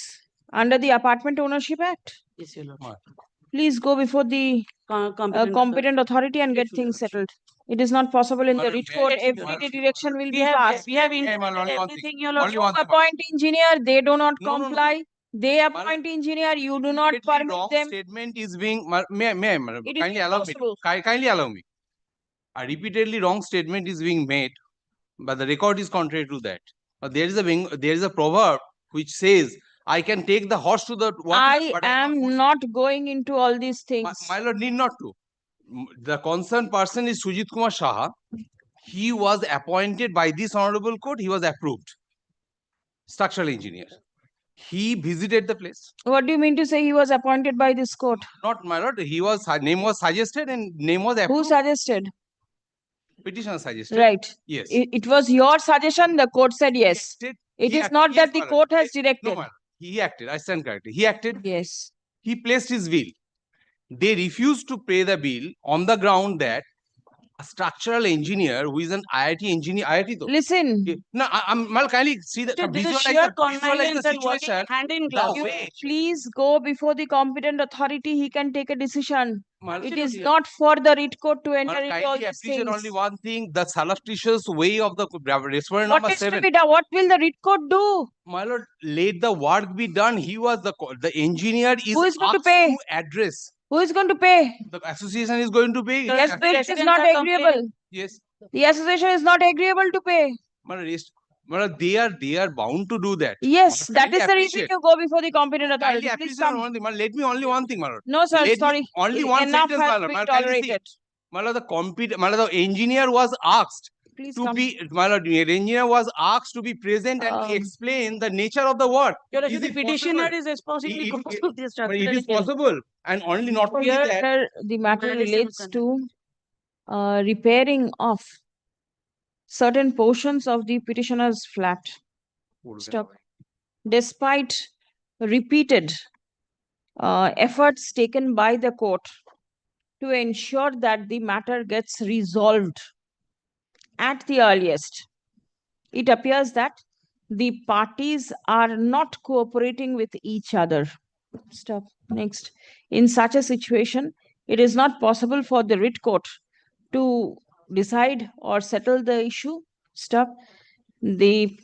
under the Apartment Ownership Act. Yes, Your Lordship. Please go before the competent authority and get things settled. It is not possible in the writ court. Every direction will be passed. We have indicated everything, Your Lordship. You appoint engineer, they do not comply. They appoint engineer, you do not permit wrong them. statement is being may madam, It is kindly allow me. impossible. Kindly allow me. A repeatedly wrong statement is being made, but the record is contrary to that. There is a proverb which says, "I can take the horse to the water." I but am not going into all these things. My lord need not to. The concerned person is Sujit Kumar Saha. He was appointed by this honorable court. He was approved. Structural engineer. He visited the place. What do you mean to say he was appointed by this court? Not my lord. Name was suggested and name was approved. Who suggested? Petitioner suggested. Right. Yes. It was your suggestion. The court said yes. It is not that the court has directed. No, madam. He acted. I stand corrected. He acted. Yes. He placed his bill. They refused to pay the bill on the ground that a structural engineer who is an IIT engineer, IIT though. Listen. No, I'm kindly see the visualize the situation. Hand in The glove. way. Please go before the competent authority. He can take a decision. Madam, It is not for the writ court to enter Madam, into all kindly these appreciate things. only one thing: the surreptitious way of the respondent What number is to 7. be done? What will the writ court do? My lord, let the work be done. He was the engineer is Who is going to asked pay? to address. Who is going to pay? The association is going to pay. Yes, but it is not agreeable. Yes. The association is not agreeable to pay. Madam, they are bound to do that. Yes, Madam, that is the reason you go before the competent authority. Kindly Please appreciate come. one thing. Madam, let me only one thing, madam. No, sir, Let me- sorry. Only one Enough sentence, has madam. been Madam, kindly see. tolerated. Madam, the engineer was asked Please to come. be, madam, the engineer was asked to be present and to explain the nature of the work. Your Is Lordship, the it petitioner possible? is responsibly going to the But structural it is engineer. possible, and only not only that. Here, the matter relates to repairing of certain portions of the petitioner's flat. Stop. Despite repeated efforts taken by the court to ensure that the matter gets resolved at the earliest, it appears that the parties are not cooperating with each other. Stop. Next. In such a situation, it is not possible for the writ court to decide or settle the issue. Stop. The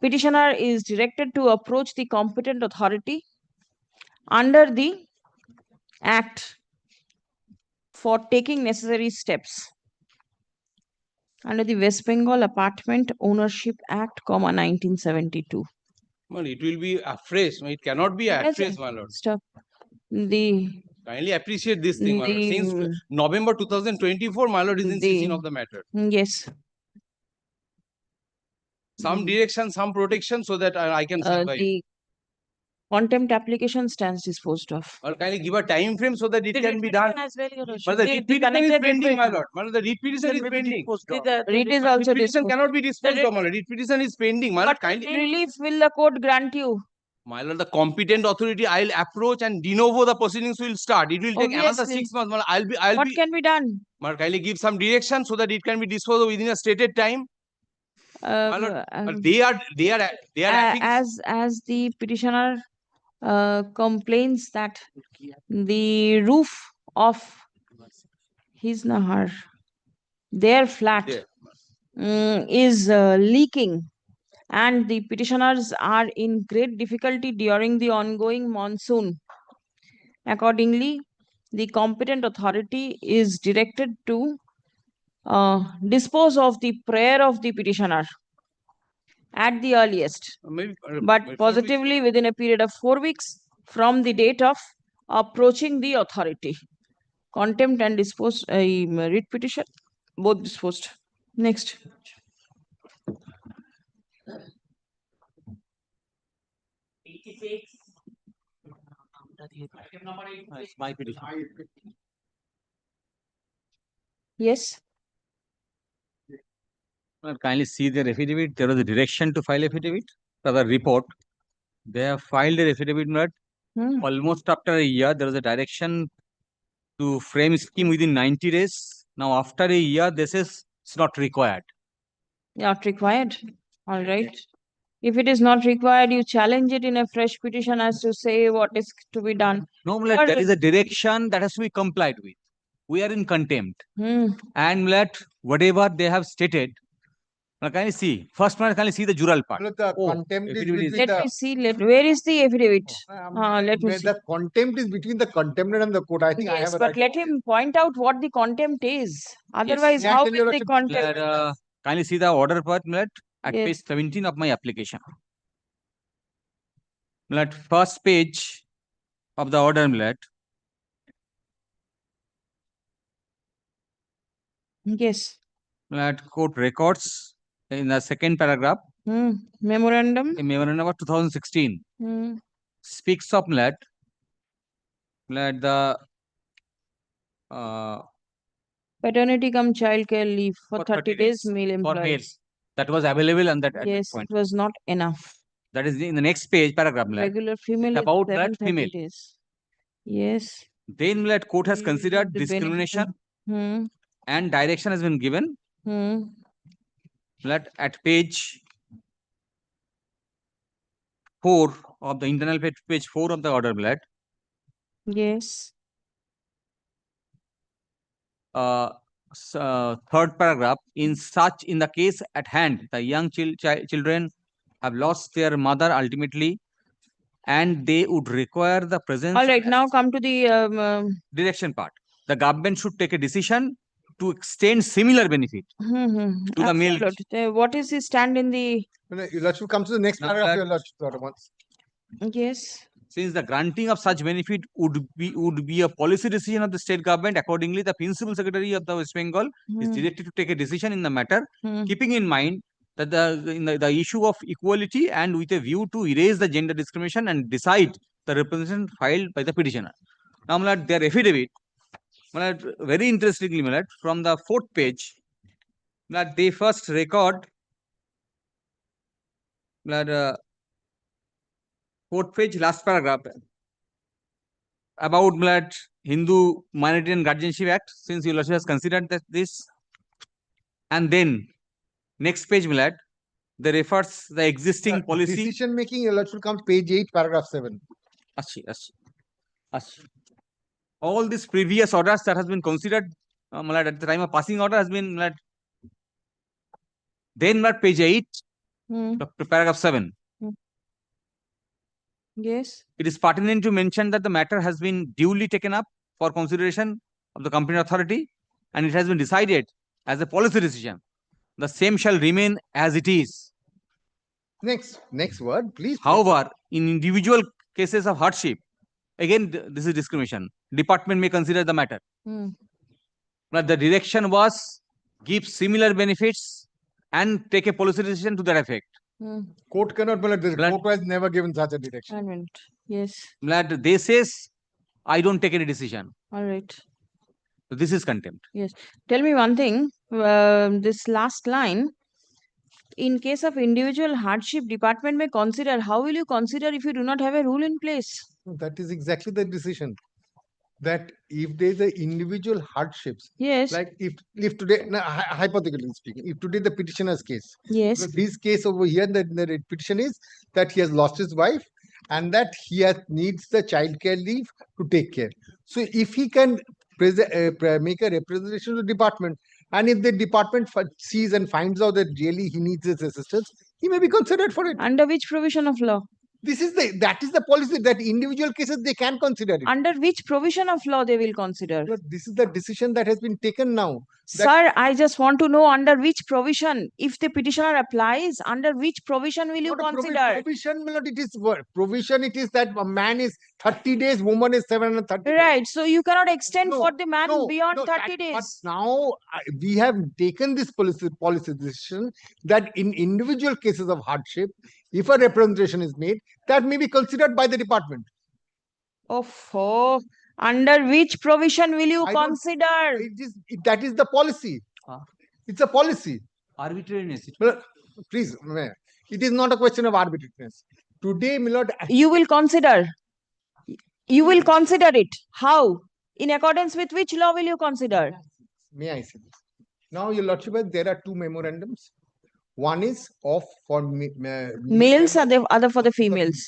petitioner is directed to approach the competent authority under the Act for taking necessary steps. Under the West Bengal Apartment Ownership Act, 1972. Well, it will be afresh. It cannot be Yes, afresh, my lord. Stop. The Kindly appreciate this thing, my lord. Since November 2024, my lord is in season of the matter. Yes. Some direction, some protection, so that I can survive. The contempt application stands disposed of. Or kindly give a time frame so that it can be done. As well, Your Lordship. But the writ petition is connected pending, my writ- lord. My lord, the writ petition is pending. Writ is Writ also petition disposed. cannot be disposed of, my lord. Writ petition is pending, my lord. What Kindly, relief will the court grant you? my lord, the competent authority, I'll approach and de novo the proceedings will start. It will take another Obviously. 6 months. My lord, What can be done? My lord, kindly give some direction so that it can be disposed of within a stated time. My lord, but they are acting. As the petitioner complains that the roof of his nahar, their flat, is leaking, and the petitioners are in great difficulty during the ongoing monsoon. Accordingly, the competent authority is directed to dispose of the prayer of the petitioner at the earliest, Maybe, but positively within a period of 4 weeks from the date of approaching the authority. Contempt and disposed, writ petition, both disposed. Next. Yes. Kindly see their affidavit. There was a direction to file affidavit for the report. They have filed their affidavit, but almost after a year, there was a direction to frame scheme within 90 days. Now, after a year, this is it's not required. Not required. All right. If it is not required, you challenge it in a fresh petition as to say what is to be done. No, there is a direction that has to be complied with. We are in contempt. And whatever they have stated, can you see? First, can you see the jural part? Contempt is between Let me see. Where is the affidavit? Let me see. The contempt is between the contemptor and the court. I think I Yes, have a but right. let him point out what the contempt is. Otherwise, how will the contempt? Can you see the order part, at page 17 of my application? First page of the order, Yes. Court records in the second paragraph. Memorandum. A memorandum of 2016 speaks of the paternity cum child care leave for 30 days male employees. For males. That was available on that yes, point. It was not enough. That is in the next page, paragraph. Regular female about female. Days. Yes. Then court has considered discrimination and direction has been given. At page 4 of the internal page 4 of the order, yes. Third paragraph, in the case at hand, the young children have lost their mother ultimately, and they would require the presence. All right, now come to the direction part. The government should take a decision to extend similar benefit to the male. What is the stand in the? Your Lordship, come to the next paragraph. Your Lordship, yes. Since the granting of such benefit would be a policy decision of the state government, accordingly, the Principal Secretary of the West Bengal is directed to take a decision in the matter, keeping in mind that the issue of equality and with a view to erase the gender discrimination and decide the representation filed by the petitioner. Now, their affidavit, very interestingly, from the 4th page, they first record 4th page, last paragraph, about Hindu Minority and Guardianship Act, since your Lordship has considered this. And then next page, they refers the existing policy. Decision making, your Lordship, come page 8, paragraph 7. All these previous orders that has been considered at the time of passing order has been then page 8, paragraph 7. Yes. It is pertinent to mention that the matter has been duly taken up for consideration of the competent authority, and it has been decided as a policy decision. The same shall remain as it is. Next word, please. However, in individual cases of hardship, again, this is discrimination. Department may consider the matter. But the direction was give similar benefits and take a policy decision to that effect. Court cannot, this court has never given such a direction. Yes. They says, I don't take any decision. All right. So this is contempt. Yes. Tell me one thing. This last line. In case of individual hardship, department may consider. How will you consider if you do not have a rule in place? That is exactly the decision. That if there is an individual hardships, yes, like if today, hypothetically speaking, if today the petitioner's case, yes, this case over here, the petition is that he has lost his wife and that he needs the child care leave to take care. So if he can make a representation to the department, and if the department sees and finds out that really he needs his assistance, he may be considered for it. Under which provision of law? That is the policy that individual cases they can consider it. Under which provision of law they will consider? But this is the decision that has been taken now. Sir, I just want to know under which provision. If the petitioner applies, under which provision will you consider? Provision, my lord, it is provision. It is that a man is 30 days, woman is 730 days. Right. So you cannot extend No, for the man beyond 30 But days. now we have taken this policy decision that in individual cases of hardship, if a representation is made, that may be considered by the department. Oh, under which provision will you consider? That is the policy. It's a policy. Arbitrariness. Please, it is not a question of arbitrariness. Today, my lord, you will consider. You will consider it. How? In accordance with which law will you consider? May I say this? Now, your lordship, there are two memorandums. One is for males and the other for the females.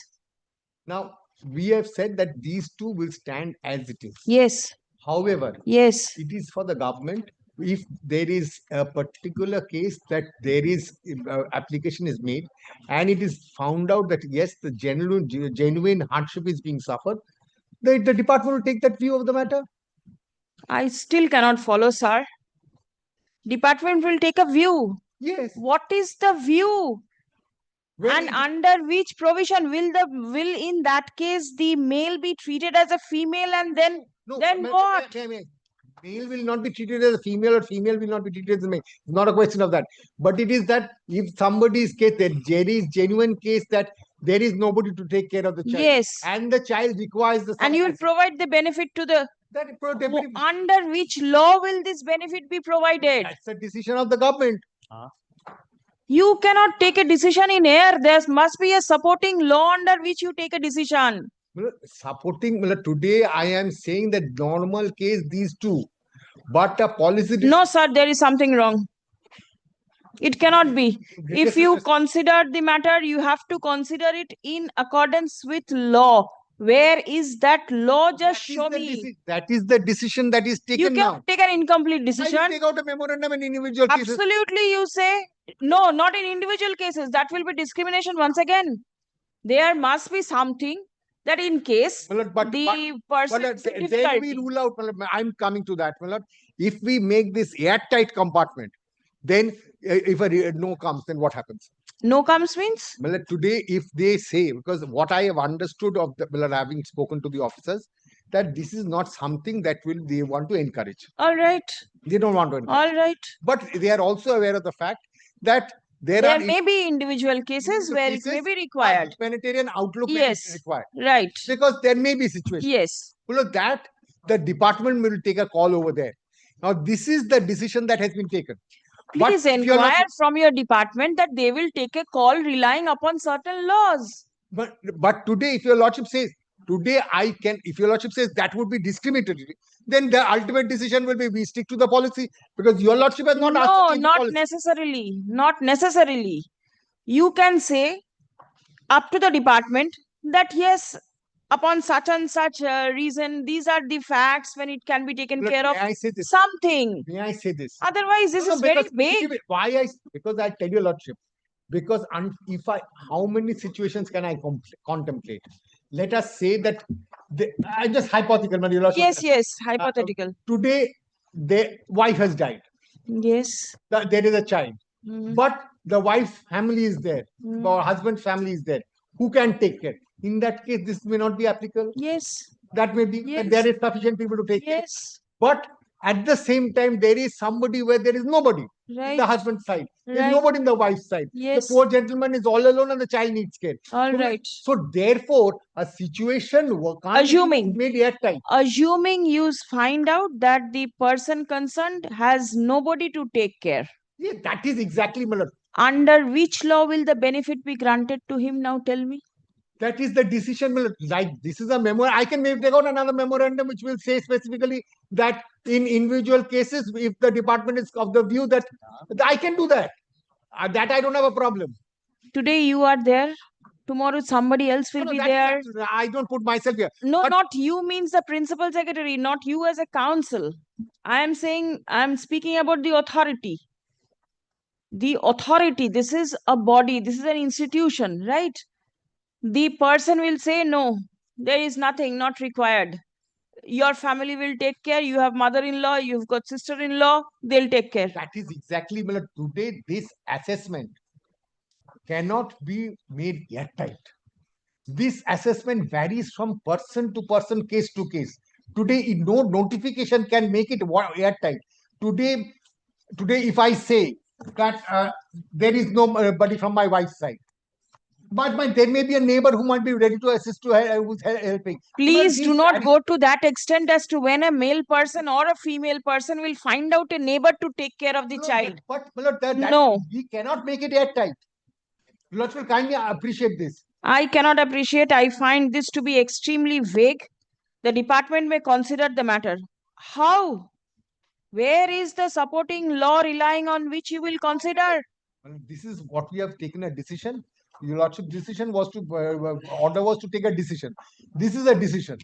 Now, we have said that these two will stand as it is. Yes. However, yes, it is for the government. If there is a particular case that there is application is made and it is found out that yes, the genuine hardship is being suffered, the department will take that view of the matter. I still cannot follow, sir. Department will take a view. Yes. What is the view? And under which provision will in that case the male be treated as a female and then what? Male will not be treated as a female or female will not be treated as a male. It's not a question of that. But it is that if somebody's case, there is genuine case that there is nobody to take care of the child. Yes. And the child requires the and you will provide the benefit to the under which law will this benefit be provided? That's the decision of the government. You cannot take a decision in air. There must be a supporting law under which you take a decision. Supporting, today I am saying that normal case these two, but a policy. No, sir, there is something wrong. It cannot be. If you consider the matter, you have to consider it in accordance with law. Where is that law? Just show me. That is the decision that is taken now. You can take an incomplete decision. I take out a memorandum in individual cases. Absolutely, you say. No, not in individual cases. That will be discrimination once again. There must be something that in case the person then we rule out. I'm coming to that. If we make this airtight compartment, then if a no comes, then what happens? No comes means? Today, if they say, because what I have understood of having spoken to the officers, that this is not something that they want to encourage. All right. They don't want to encourage. All right. But they are also aware of the fact that there may be individual cases where it may be required. Humanitarian outlook may be required. Right. Because there may be situations. Yes. That the department will take a call over there. Now, this is the decision that has been taken. Please inquire from your department that they will take a call relying upon certain laws. But today, if your lordship says, if your lordship says that would be discriminatory, then the ultimate decision will be we stick to the policy because your lordship has not asked to change not policy. necessarily. Not necessarily. You can say up to the department that yes, upon such and such reason, these are the facts when it can be taken care of. May I say this? Something. May I say this? Otherwise, this is very vague. Because I tell you, lordship, because how many situations can I contemplate? Let us say that I just hypothetical, my lordship. Yes, hypothetical. Today, the wife has died. Yes. There is a child, but the wife's family is there, or husband's family is there. Who can take care? In that case, this may not be applicable. Yes. That may be. Yes. There is sufficient people to take care. Yes. But at the same time, there is somebody where there is nobody. Right. The husband's side. There Right. is nobody in the wife's side. Yes. The poor gentleman is all alone and the child needs care. All right. So therefore, a situation Assuming made airtight. Assuming you find out that the person concerned has nobody to take care. Yeah, that is exactly, my lord. Under which law will the benefit be granted to him now? Tell me. That is the decision. Like this is a memo. I can maybe take out another memorandum which will say specifically that in individual cases, if the department is of the view that I can do that, that I don't have a problem. Today you are there. Tomorrow somebody else will be there. I don't put myself here. No, not you means the principal secretary, not you as a council. I am speaking about the authority. The authority, this is a body, this is an institution, right? the person will say, no, there is nothing, not required. Your family will take care. You have mother-in-law, you've got sister-in-law, they'll take care. That is exactly, today this assessment cannot be made airtight. This assessment varies from person to person, case to case. Today, no notification can make it airtight. Today, if I say that there is nobody from my wife's side, but there may be a neighbor who might be ready to assist to her, who's helping. Please do not go to that extent as to when a male person or a female person will find out a neighbor to take care of the child. But no, we cannot make it airtight. Lord will kindly appreciate this. I cannot appreciate. I find this to be extremely vague. The department may consider the matter. How? Where is the supporting law relying on which you will consider? This is what we have taken a decision. Your Lordship decision was to order was to take a decision. This is a decision.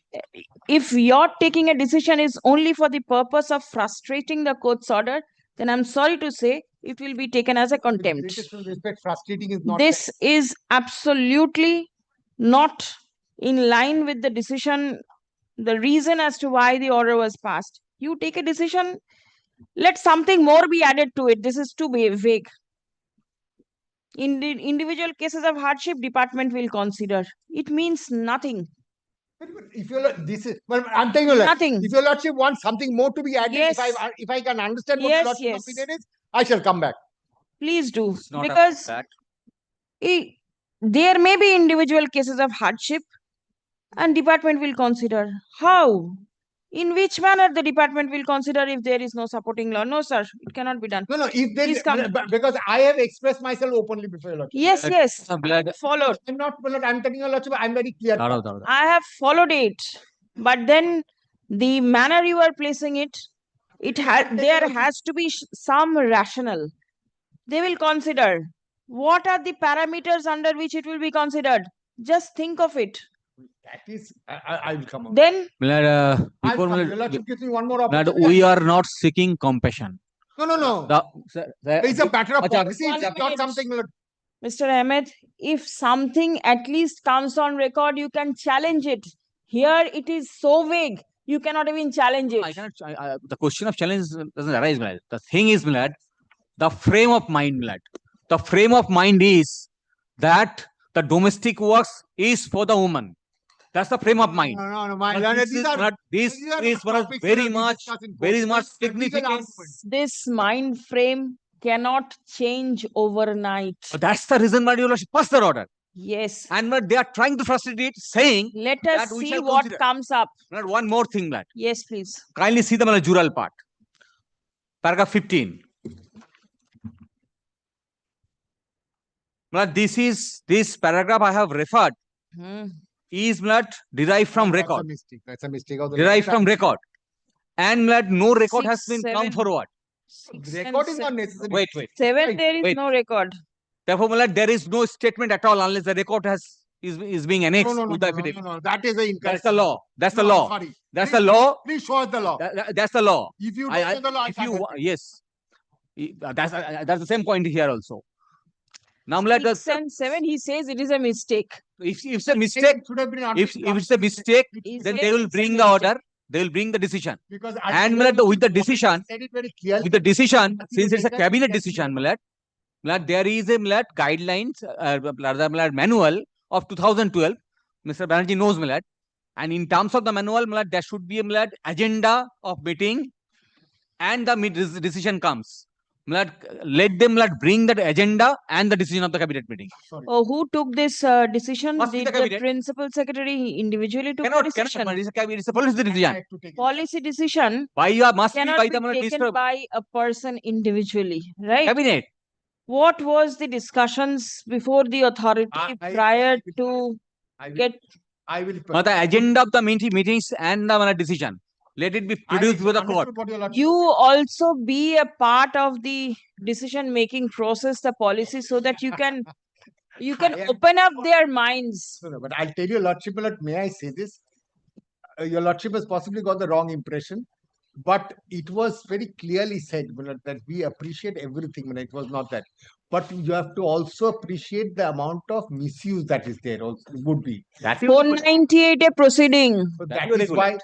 If your taking a decision is only for the purpose of frustrating the court's order, then I'm sorry to say it will be taken as a contempt. With respect, frustrating is not. This is absolutely not in line with the decision, the reason as to why the order was passed. You take a decision, let something more be added to it. This is too vague. In the individual cases of hardship, department will consider. It means nothing. If I'm telling you, nothing. If your Lordship wants something more to be added, yes. if I can understand what your Lordship's opinion is, I shall come back. Please do, because there may be individual cases of hardship, and department will consider. How? In which manner the department will consider if there is no supporting law? No, sir, it cannot be done. No, if there is, because I have expressed myself openly before your Lordship. Yes, yes. Followed. I'm not, I'm telling your Lordship, I'm very clear. I have followed it, but then the manner you are placing it, there has to be some rationale. They will consider. What are the parameters under which it will be considered? Just think of it. That is, I will come out. Then, gives me one more opportunity. we are not seeking compassion. No. It's a matter of policy. It's not something. Mr. Ahmed, if something at least comes on record, you can challenge it. Here it is so vague, you cannot even challenge it. The question of challenge doesn't arise, Milad. The thing is, Milad, the frame of mind, Milad. The frame of mind is that the domestic works is for the woman. That's the frame of mind. No. This is very much significant. This mind frame cannot change overnight. That's the reason why you passed the order. Yes. And they are trying to frustrate it, saying, let us see what comes up. One more thing, Milad. Yes, please. Kindly see the jural part. Paragraph 15. This paragraph I have referred is derived from record. That's a mistake. Derived from record. And no record has been come forward. Record is not necessary. Wait. 7, there is no record. Therefore, there is no statement at all unless the record is being annexed to the affidavit. No. That is incorrect. That's the law. That's the law. Sorry. That's the law. Please show us the law. That's the law. If you don't know the law, yes. That's the same point here also. Now, 6 and 7, he says it is a mistake. If it's a mistake, if it's a mistake, then they will bring the order. They will bring the decision. And with the decision, since it's a cabinet decision, there is a guidelines, manual of 2012. Mr. Banerjee knows, and in terms of the manual, there should be a agenda of meeting, and the decision comes. Let them bring that agenda and the decision of the cabinet meeting. Oh, who took this decision? Did the principal secretary individually took the decision? It's a policy decision. Policy decision must cannot be taken by a person individually, right? Cabinet. What was the discussions before the authority prior to get? The agenda of the meetings and the decision. Let it be produced with the court. You also be a part of the decision-making process, the policy, so that you can open up their minds. No, but I'll tell you, Lordship, may I say this? Your Lordship has possibly got the wrong impression, but it was very clearly said that we appreciate everything. It was not that. but you have to also appreciate the amount of misuse that is there also would be. That you 498 a proceeding. So That that you is why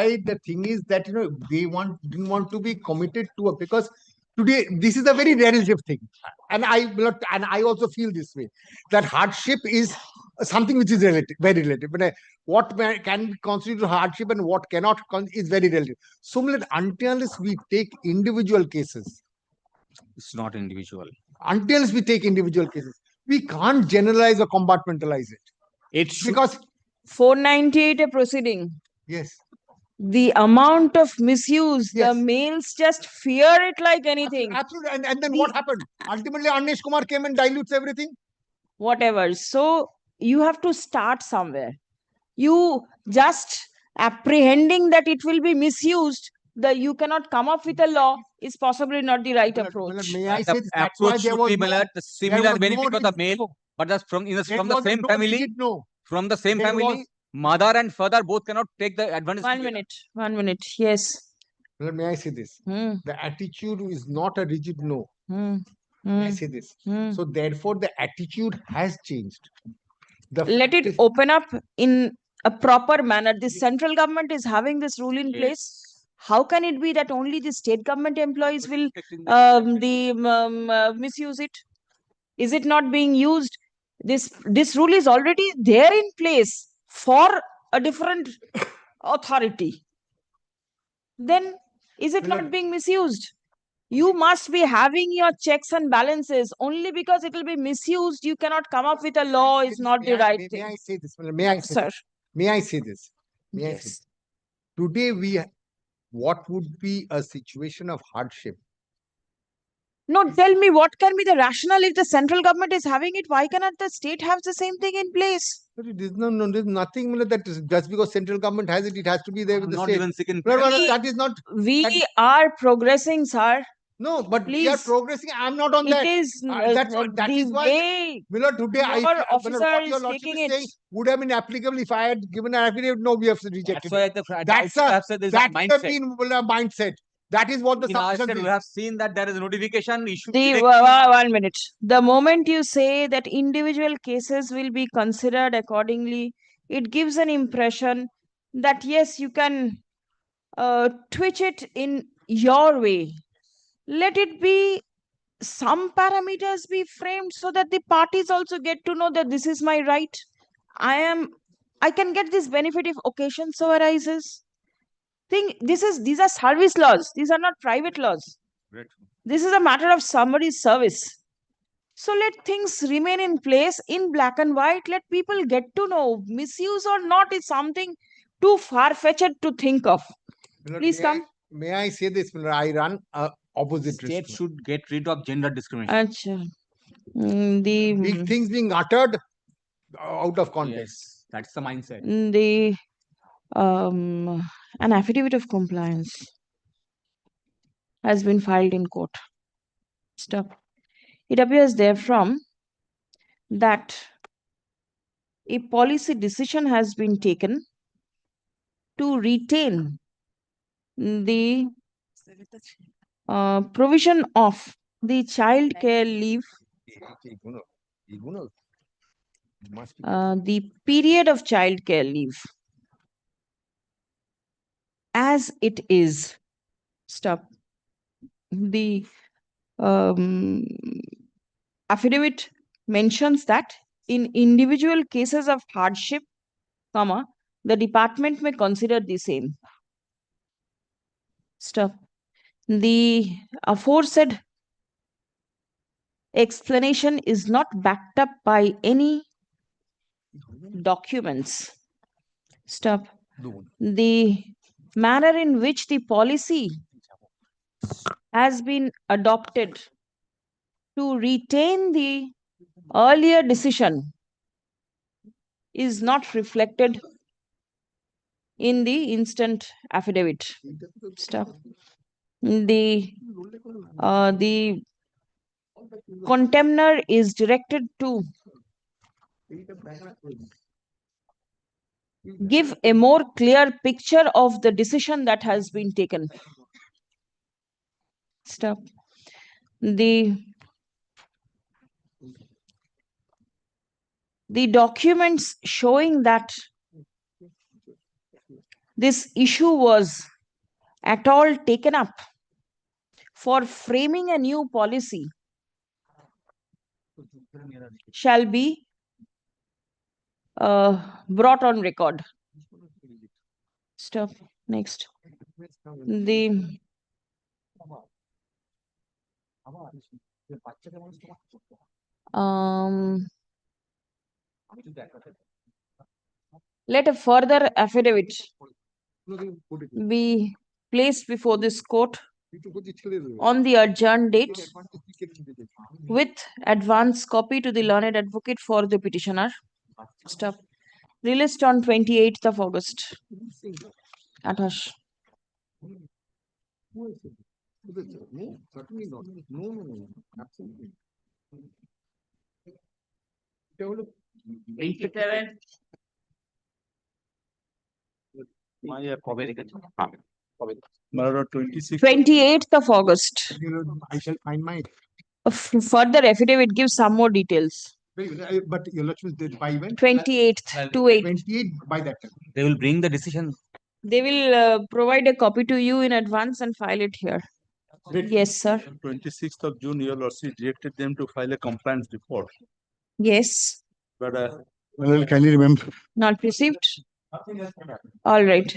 regulate. the thing is that they didn't want to be committed to it, because today this is a very relative thing, and I also feel this way, that hardship is something which is relative, very relative. But can constitute hardship and what cannot is very relative. So until we take individual cases, It's not individual. until we take individual cases, we can't generalize or compartmentalize it. It should, Because 498 a proceeding. yes, The amount of misuse, the Yes. males just fear it like anything. absolutely. And then what happened? Ultimately, Anish Kumar came and dilutes everything. Whatever. So you have to start somewhere. You just apprehending that it will be misused, you cannot come up with a law is possibly not the right approach. May I the say this? That's why approach there should was be no, the similar was benefit no for the male, but that's from there from the was same no family. rigid no. From the same There family, was- mother and father both cannot take the advantage. 1 minute. Yes. May I say this? The attitude is not a rigid no. May I say this? So therefore, the attitude has changed. Let it open up in a proper manner. The central government is having this rule in place. How can it be that only the state government employees will misuse it? Is it not being used? This rule is already there in place for a different authority. Then is it not being misused? You must be having your checks and balances. Only because it will be misused, you cannot come up with a law is not the right thing. May I say this? May I say Sir. this? May I say this? May I say this? Today what would be a situation of hardship? No, tell me what can be the rationale if the central government is having it? Why cannot the state have the same thing in place? But it is there's nothing that is just because central government has it, it has to be there with the Not state. even second. That is not. We are progressing, sir. No, but we are Please. progressing. I'm not on It that. is That is why. way Today your officer what your is lordship taking is it. saying would have been applicable if I had given an affidavit. No, we have rejected. That's why That's there's that a have mindset. been a mindset. That is what the In our substance state, is. we have seen that there is a notification issue. 1 minute. The moment you say that individual cases will be considered accordingly, it gives an impression that yes, you can twitch it in your way. Let it be some parameters be framed so that the parties also get to know that this is my right. I can get this benefit if occasion so arises. These are service laws. These are not private laws. Right. This is a matter of somebody's service. So let things remain in place in black and white. Let people get to know. Misuse or not is something too far-fetched to think of. Please come. May I say this? I run opposite. State should get rid of gender discrimination. Achha. Big things being uttered out of context. Yes, that's the mindset. An affidavit of compliance has been filed in court. Stop. It appears therefrom that a policy decision has been taken to retain the provision of the child care leave, the period of child care leave as it is. Stop. The affidavit mentions that in individual cases of hardship, the department may consider the same. Stop. The aforesaid explanation is not backed up by any documents. Stop. The manner in which the policy has been adopted to retain the earlier decision is not reflected in the instant affidavit. Stop. The contemptor is directed to give a more clear picture of the decision that has been taken. Stop. The the documents showing that this issue was at all taken up for framing a new policy shall be brought on record. Stop. Next. The let a further affidavit be placed before this court on the adjourned date with advance copy to the learned advocate for the petitioner. Stop. Released on 28th of August. Atash. No, certainly not. No, absolutely. Matter 26. 28th of August. I shall find my. A further affidavit gives some more details. But your lordship is by when? 28th to 8. 28 by that time. They will bring the decision. They will provide a copy to you in advance and file it here. Yes, sir. 26th of June, your lordship directed them to file a compliance report. Yes. But Well, kindly remember. Not received. All right.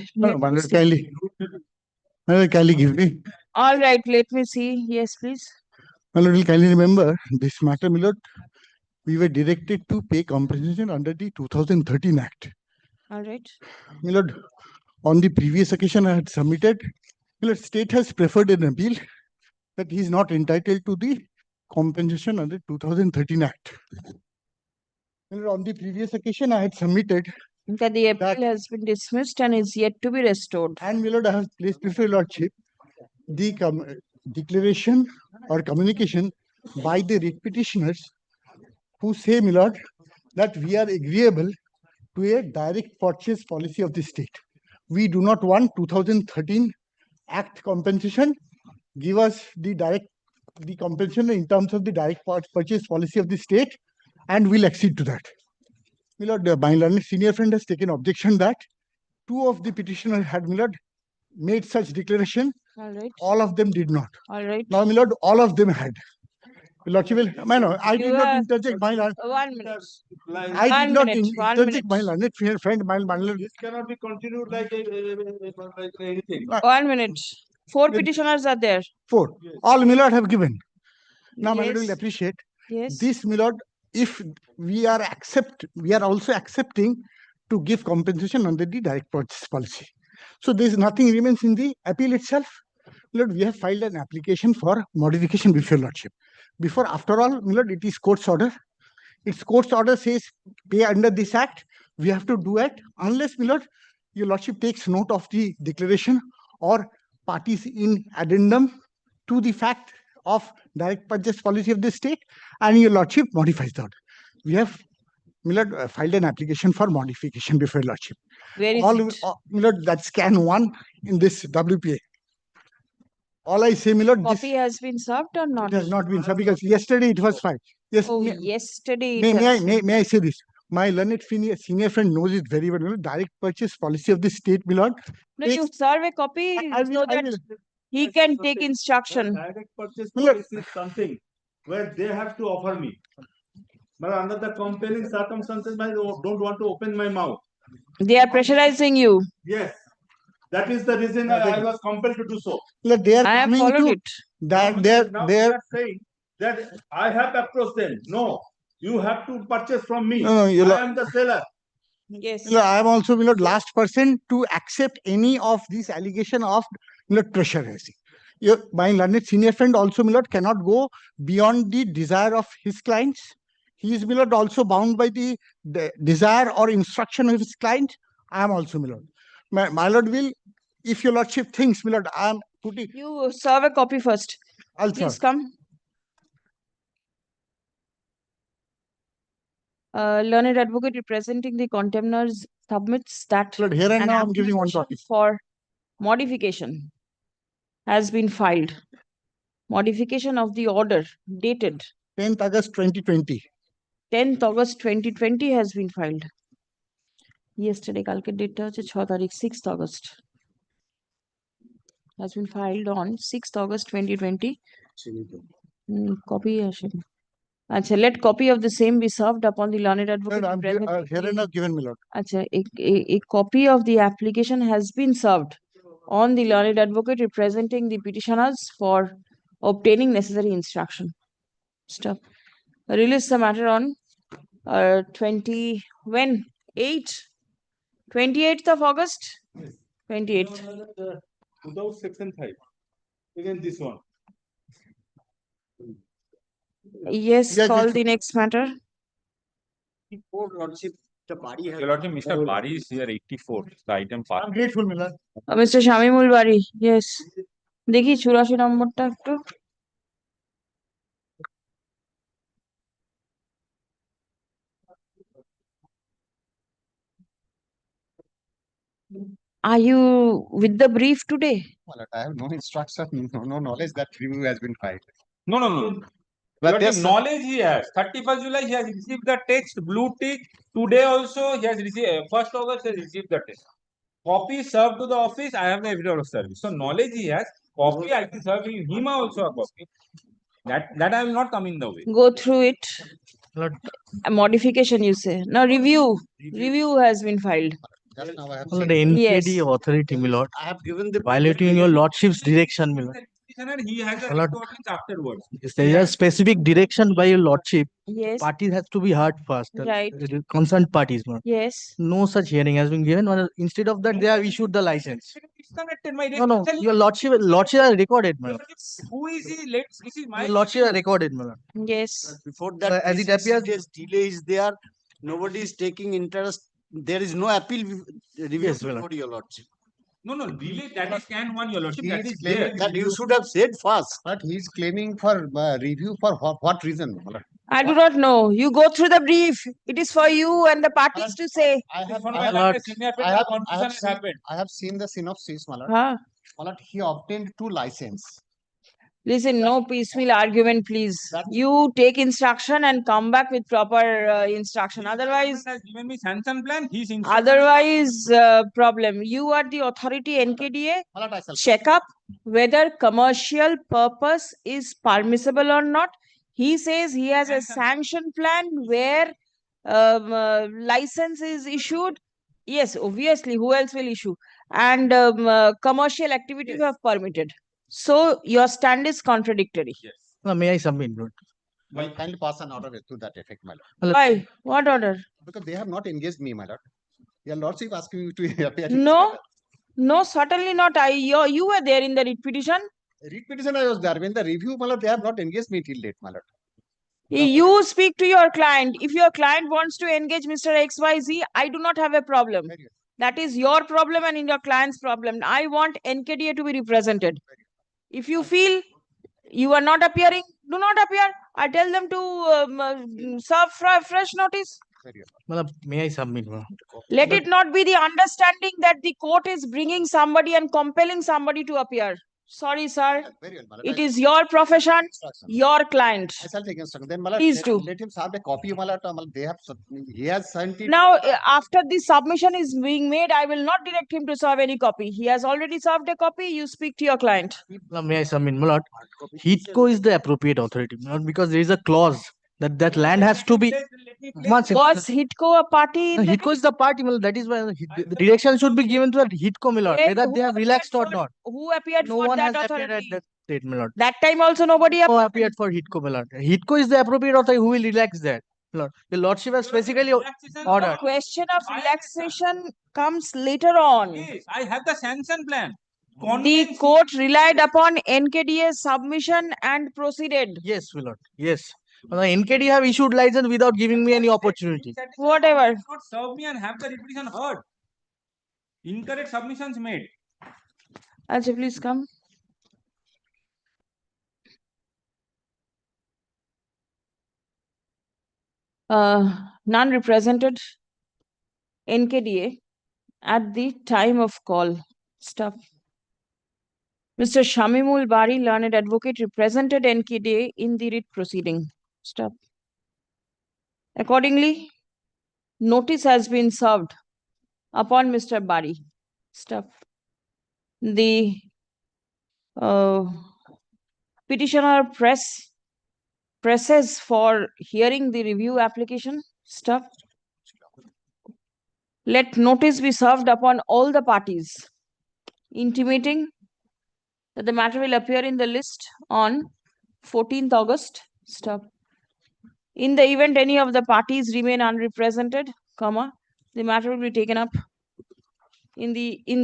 Kindly give me. All right. Let me see. Yes, please. Well, will kindly remember this matter, my lord. We were directed to pay compensation under the 2013 Act. All right. My lord, on the previous occasion I had submitted, my lord, state has preferred an appeal that he is not entitled to the compensation under 2013 Act. My lord, on the previous occasion I had submitted that the appeal has been dismissed and is yet to be restored. And my lord, I have placed before your lordship the declaration or communication by the writ petitioners who say, my lord, that we are agreeable to a direct purchase policy of the state. We do not want 2013 Act compensation. Give us the compensation in terms of the direct purchase policy of the state, and we'll accede to that. My lord, my learned senior friend has taken objection that two of the petitioners had, my lord, made such declaration. All right. All of them did not. All right. Now, my lord, all of them had. Lordship will, I did not interject my lord. 1 minute. I did not interject my learned friend. My learned. this cannot be continued like anything. 1 minute. 4 petitioners are there. 4. All my lord have given. Now, my lord Yes. will appreciate Yes. this, my lord. If we are also accepting to give compensation under the direct purchase policy. So there is nothing remains in the appeal itself. Lord, we have filed an application for modification before your lordship. After all, my lord, it is court's order. Its court's order says pay under this act. We have to do it unless, my lord, your lordship takes note of the declaration or parties in addendum to the fact of direct purchase policy of the state, and your lordship modifies the order. We have, my lord, filed an application for modification before your lordship. Where is all, it? My lord, that's scan 1 in this WPA. All I say, my lord, Copy has been served or not? It has not been served because yesterday it was filed. Yes. Oh, yesterday. May I say this? My learned senior friend knows it very well. Direct purchase policy of the state, my lord. No, you serve a copy so that he can take instruction. Direct purchase policy is something where they have to offer me. But under the compelling circumstances, I don't want to open my mouth. They are pressurizing you. Yes. That is the reason I was compelled to do so. I have followed it. Now they are saying that I have approached them. No, you have to purchase from me. No, I am the seller. Yes. I am also last person to accept any of these allegation of pressurizing. My learned senior friend also cannot go beyond the desire of his clients. He is also bound by the desire or instruction of his client. I am also my lord will, if your lordship thinks, my lord, I am putting. You serve a copy first. I'll Please serve. come. Learned advocate representing the contemners submits that Lord, here and now I'm giving one copy for modification has been filed. Modification of the order dated 10th August 2020. 10th August 2020 has been filed. Yesterday, kalke date ta hoche 6 tarikh, 6th August. Has been filed on 6th August 2020. Copy asheni. Acha, let copy of the same be served upon the learned advocate. Here and now given, my lord. Acha, a copy of the application has been served on the learned advocate representing the petitioners for obtaining necessary instruction. Stop. Release the matter on 28th of August? 28th. Without section 5. Again, this one. Yes, call the next matter. Your Lordship, Mr. Bari is here, 84. The item part. I'm grateful, my lord. Mr. Shamimul Bari, yes. দেখি 84 নম্বরটা একটু। Are you with the brief today? Well, I have no instruction, no knowledge that review has been filed. No. But Your there's knowledge he has. 31st July he has received the text, blue tick. Today also he has received, 1st August he has received the text. Copy served to the office, I have the evidence of service. So knowledge he has, copy I can serve him also a copy. That I will not come in the way. Go through it. A modification you say. Now review. Review has been filed. just now I have Well, seen. the Yes. NKD authority, my lord, I have given the violating your lordship's direction, my lord. He has a Lord, recordings afterwards. If there is a specific direction by your lordship, Yes. parties has to be heard first. Right. The concerned parties, my lord. Yes. No such hearing has been given. Instead of that, they have issued the license. Disconnected my No, your lordship are recorded, my lord. Who is he? This is my Your lordship are recorded, my lord. Yes. Before So that, as it appears, delay is there. Nobody is taking interest. There is no appeal review Yes, well, before your lordship. No, delay that is can one, your lordship. He That is is there. claiming That you should have said first. But he is claiming for review for what reason, my lord? I do not know. You go through the brief. It is for you and the parties to say. I have, One I by have, that, senior I have, confusion has seen, happened. I have seen the synopsis, my lord. Huh? My lord, he obtained 2 license. Listen, no piecemeal argument, please. That's- You take instruction and come back with proper instruction. Otherwise, Has given me sanction plan. He's in. otherwise, problem. You are the authority, NKDA. My lord, I shall Check up whether commercial purpose is permissible or not. He says he has a sanction plan where license is issued. Yes, obviously, who else will issue? And commercial activity you have permitted. So your stand is contradictory. Yes. may I submit, lord? Well, kindly pass an order to that effect, my lord. Why? What order? Because they have not engaged me, my lord. Your lordship asking me to appear. in No, this matter. no, certainly not. You were there in the writ petition. Read petition I was there. When the review, my lord, they have not engaged me till date, my lord. You speak to your client. If your client wants to engage Mr. XYZ, I do not have a problem. Very good. That is your problem and in your client's problem. I want NKDA to be represented. If you feel you are not appearing, do not appear. I tell them to serve fresh notice. Very good. Well, may I submit, my lord? Let it not be the understanding that the court is bringing somebody and compelling somebody to appear. Sorry, sir. Very well, my lord. It is your profession, your client. I shall take instruction. Then, my lord, Please do. let him serve a copy, my lord. They have, he has sent it. Now, after the submission is being made, I will not direct him to serve any copy. He has already served a copy. You speak to your client. Well, may I submit, my lord? HITCO is the appropriate authority, my lord, because there is a clause that land has to be. Was HITCO a party? in the- HITCO is the party, my lord. That is why the direction should be given to the HITCO, my lord, whether they have relaxed or not. Who appeared No for one that has appeared authority? at that state, my lord. That time also nobody No appeared. appeared for HITCO, my lord. HITCO is the appropriate authority who will relax that. Lord, the lordship has specifically The ordered. question of relaxation comes later on. Yes, I have the sanction plan. The court relied upon NKDA's submission and proceeded. Yes, my lord. Yes. Well, NKD have issued license without giving me any opportunity. Whatever. Not serve me and have the repetition heard. Incorrect submissions made. Ajay, please come. None represented NKDA at the time of call. Stop. Mr. Shamimul Bari, learned advocate, represented NKDA in the writ proceeding. Stop. Accordingly, notice has been served upon Mr. Bari. Stuff. The petitioner presses for hearing the review application. Stuff. Let notice be served upon all the parties, intimating that the matter will appear in the list on 14th August. Stuff. In the event any of the parties remain unrepresented, comma, the matter will be taken up in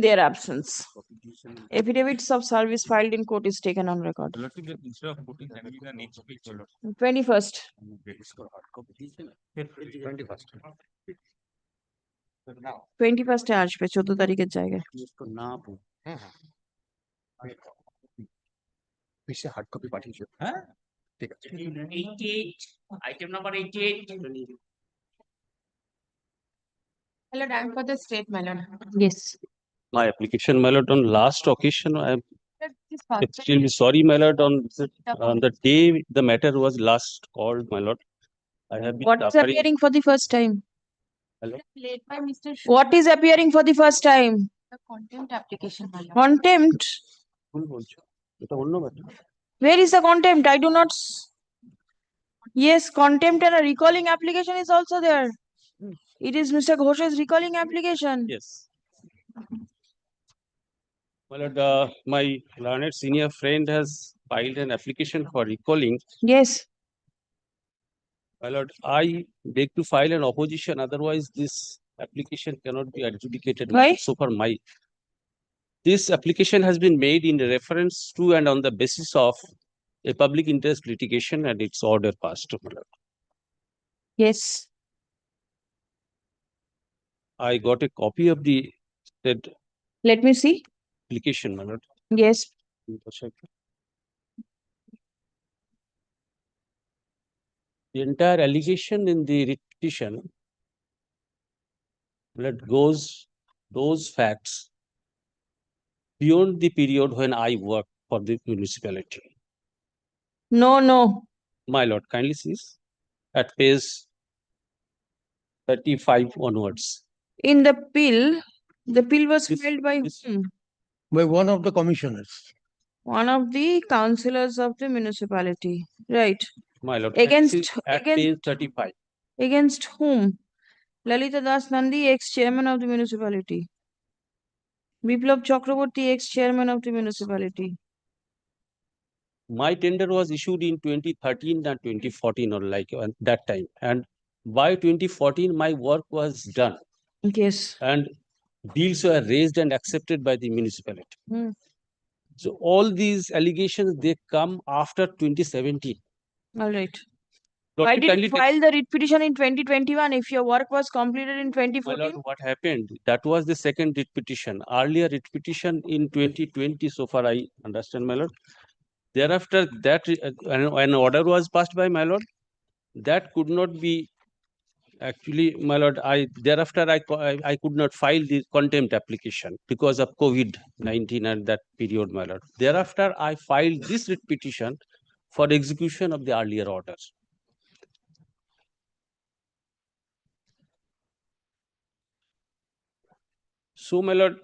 their absence. Affidavits of service filed in court is taken on record. 21st. 21st আসবে 14 তারিখের জায়গায়। Hard copy পাঠিয়েছো? হ্যাঁ, ঠিক আছে। 88 item number 88. Hello, I'm for the state, my lord. Yes. My application, my lord, on last occasion, I'm extremely sorry, my lord, on the day the matter was last called, my lord. I have been What is suffering. appearing for the first time? Hello? What is appearing for the first time? The contempt application, my lord. Contempt. ভুল বলছো। এটা অন্য matter। Where is the contempt? I do not. Yes, contempt and a recalling application is also there. It is Mr. Ghosh's recalling application. Yes. My lord, my learned senior friend has filed an application for recalling. Yes. My lord, I beg to file an opposition, otherwise this application cannot be adjudicated. Why? So far, this application has been made in reference to and on the basis of a public interest litigation and its order passed. My lord. Yes. I got a copy of the said Let me see. application, my lord. Yes. The entire allegation in the writ petition goes those facts beyond the period when I worked for the municipality. No. My lord, kindly see at page 35 onwards. In the bill was filed by whom? By one of the commissioners. One of the councillors of the municipality. Right. My lord, at page 35. Against whom? Lalita Das Nandi, ex-chairman of the municipality. Biplab Chakraborty, ex-chairman of the municipality. My tender was issued in 2013 and 2014 or like that time. And by 2014, my work was done. Yes. And bills were raised and accepted by the municipality. So all these allegations, they come after 2017. All right. Lord, Why did you file the writ petition in 2021 if your work was completed in 2014? My lord, what happened? That was the second writ petition. Earlier writ petition in 2020, so far I understand, my lord. Thereafter, that an order was passed by my lord. That could not be actually, my lord. Thereafter I could not file the contempt application because of COVID-19 at that period, my lord. Thereafter, I filed this writ petition for execution of the earlier orders. So, my lord,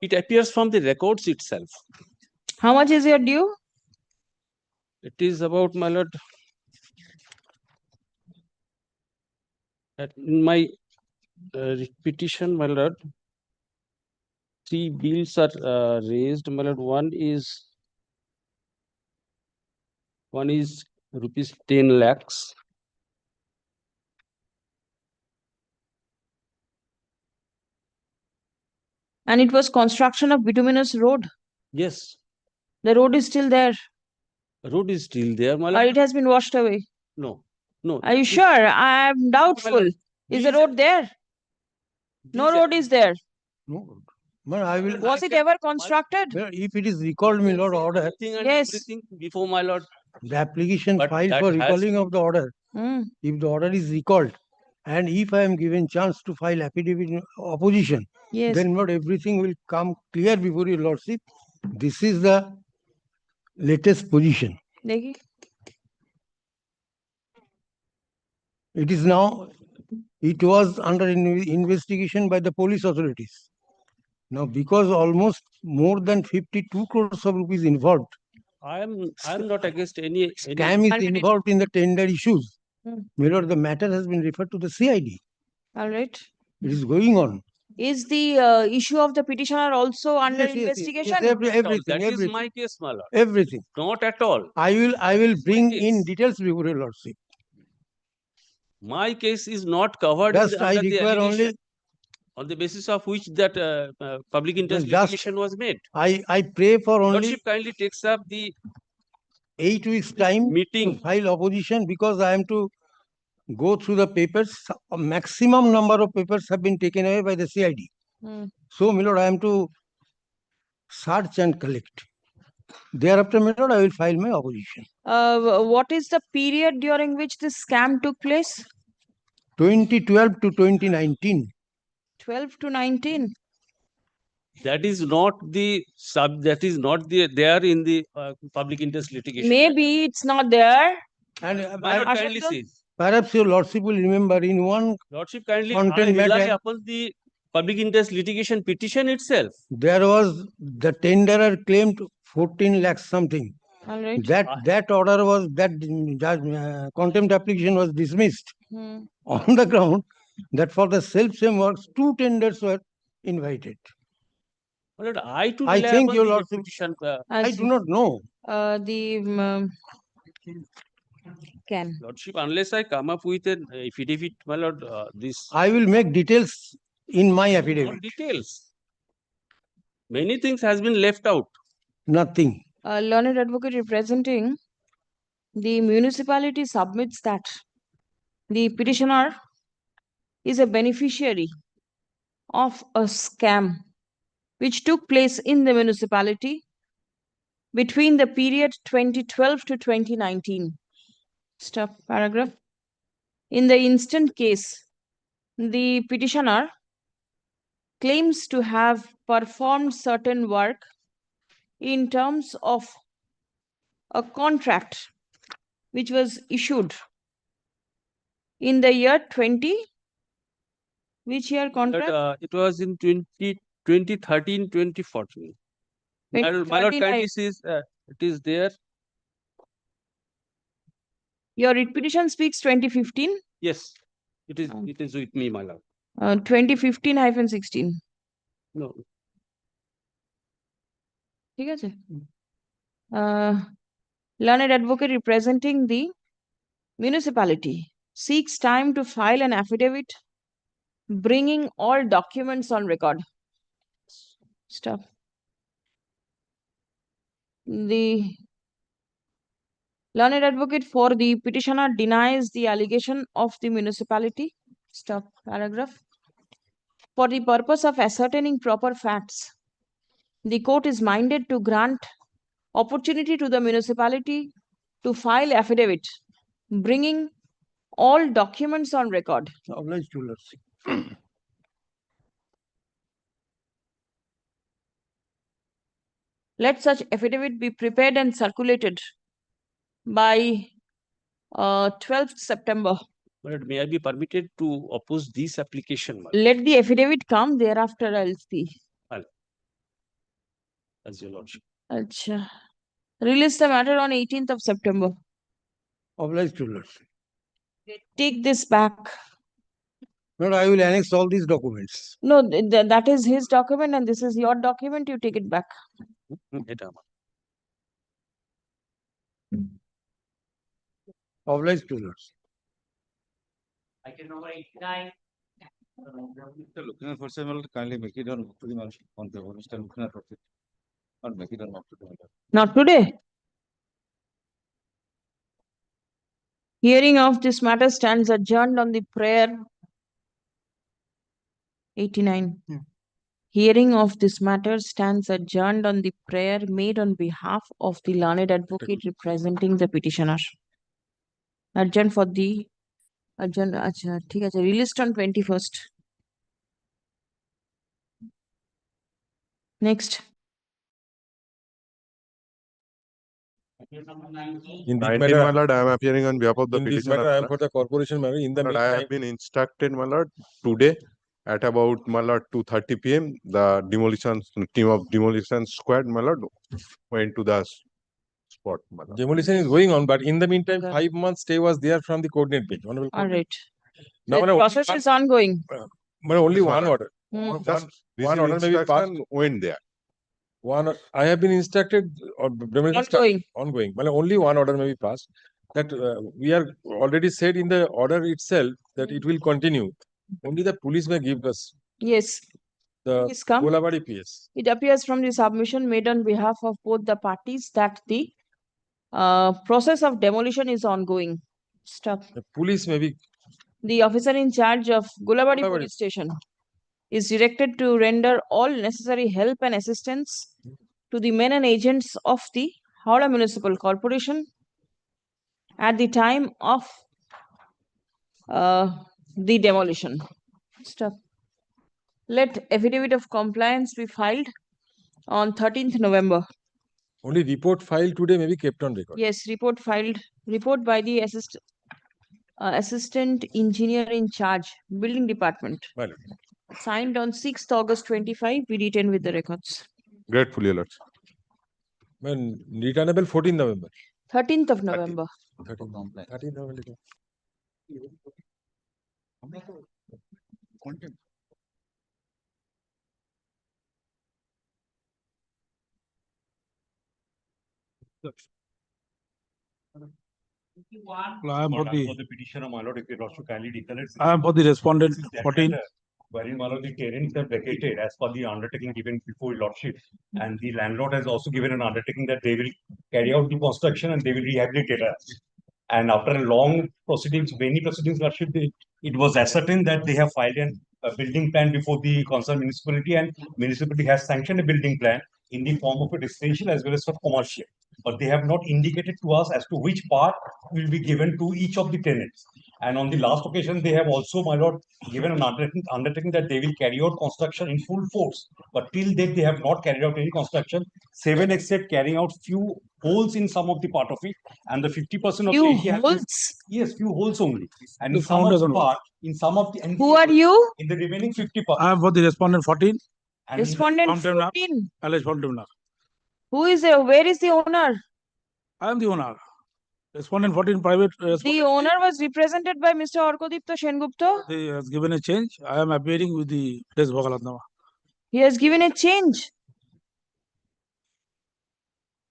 it appears from the records itself. How much is your due? It is about, my lord, in my petition, my lord, 3 bills are raised, my lord. One is rupees 10 lakhs. And it was construction of bituminous road. Yes. The road is still there. Road is still there, my Or lord. it has been washed away. No. Are you sure? I am doubtful. Is the road there? No road is there. No. But I will. Was it ever constructed? If it is recalled, my lord, order. Yes. Everything before, my lord. The application But filed that for has recalling of the order. If the order is recalled, and if I am given chance to file affidavit in opposition, Yes. then not everything will come clear before your lordship. This is the latest position. देखिए It is now, it was under investigation by the police authorities. Now, because almost more than 52 crores of rupees involved, I am not against any scam is involved in the tender issues. Mirror, the matter has been referred to the CID. All right. It is going on. Is the issue of the petitioner also under investigation? Everything. That is everything. my case, my lord. Everything. Not at all. I will bring in details before your lordship. My case is not covered Just in I under the require allegation only, on the basis of which that public interest just litigation was made. I pray for only Lordship kindly takes up the 8 weeks time meeting to file opposition, because I am to go through the papers. A maximum number of papers have been taken away by the CID. So, my lord, I am to search and collect. Thereafter, my lord, I will file my opposition. What is the period during which this scam took place? 2012 to 2019. 12 to 19. that is not the there in the public interest litigation. Maybe it's not there. And My lord kindly says. perhaps your lordship will remember in one Lordship kindly content rely matter, upon the public interest litigation petition itself. there was the tenderer claimed 14 lakhs something. All right. That order was, that contempt application was dismissed on the ground that for the self-same works 2 tenders were invited. My lord, I too I rely think upon your the lordship, petition. I do not know. Lordship, unless I come up with an affidavit, my lord, this. I will make details in my affidavit. Not details. Many things has been left out. Nothing. Learned advocate representing the municipality submits that the petitioner is a beneficiary of a scam which took place in the municipality between the period 2012 to 2019. Stop paragraph. In the instant case, the petitioner claims to have performed certain work in terms of a contract which was issued in the year 20. Which year contract? It was in 2013, 2014. My lord kindly says it is there. Your writ petition speaks 2015? Yes, it is with me, my lord. 2015-16. No. ঠিক আছে? Learned advocate representing the municipality seeks time to file an affidavit bringing all documents on record. Stop. The learned advocate for the petitioner denies the allegation of the municipality. Stop paragraph. For the purpose of ascertaining proper facts, the court is minded to grant opportunity to the municipality to file affidavit bringing all documents on record. Obliged to lordship. Let such affidavit be prepared and circulated by 12th September. But may I be permitted to oppose this application? Let the affidavit come, thereafter I'll see. As your lordship. Achha. Release the matter on 18th of September. Obliged to lordship. Take this back. No, I will annex all these documents. No, that is his document and this is your document. You take it back. Obliged to lordship. Item number 89. Mr. Looking for several kindly make it on to the Mr. Looking for it. Or make it on not to do. Not today. Hearing of this matter stands adjourned on the prayer 89. Hearing of this matter stands adjourned on the prayer made on behalf of the learned advocate representing the petitioner. Adjourned for the adjourned. ঠিক আছে, released on 21st. Next. In this 19, matter, my lord, I am appearing on behalf of the in this petitioner. matter, I am for the corporation matter. In the My lord, I meantime, have been instructed, my lord, today at about, my lord, 2:30 p.m. The demolition team of demolition squad, my lord, went to the spot, my lord. demolition is going on, but in the meantime, 5 months stay was there from the coordinate bench. Honorable All Coordinate. right. Now, The madam, process is ongoing. madam, only Yes, one madam. order. Just One order may be passed. instruction went there. I have been instructed or Ongoing. ongoing. Well, only one order may be passed. That we are already said in the order itself that it will continue. Only the police may give us Yes. the Please come. Golabadi PS. It appears from the submission made on behalf of both the parties that the process of demolition is ongoing. Stop. The police may be. The officer in charge of Gulabadi Gulabadi. police station is directed to render all necessary help and assistance to the men and agents of the Howrah Municipal Corporation at the time of the demolition. Stop. Let affidavit of compliance be filed on 13th November. Only report filed today may be kept on record. Yes, report filed. Report by the assistant engineer in charge, building department. Well, Signed on 6th August 25. Be retained with the records. Gratefully, Lord. when returnable 14th November. 13th of November. 13th November. Contempt. I am for the petitioner, my lord, if you also kindly recollect. I am for the respondent 14. Wherein, my lord, the tenants have vacated as per the undertaking given before your lordship, and the landlord has also given an undertaking that they will carry out the construction and they will rehabilitate us. And after a long proceedings, many proceedings, lordship, it was ascertained that they have filed a building plan before the concerned municipality, and municipality has sanctioned a building plan in the form of a residential as well as for commercial. But they have not indicated to us as to which part will be given to each of the tenants. And on the last occasion, they have also, my lord, given an undertaking that they will carry out construction in full force. But till date, they have not carried out any construction, 7 except carrying out few holes in some of the part of it, and the 50% of Few the area holes? Yes, few holes only. And The in some of the foundation part, in some of the Who are you? in the remaining 50%. I am for the respondent 14. And Respondent Contempt. 14. Alleged contempt. Who is there? Where is the owner? I am the owner. Respondent 14 private. The owner was represented by Mr. Orkodipta Sengupta. He has given a change. I am appearing with the Des Bhogalatnama. He has given a change.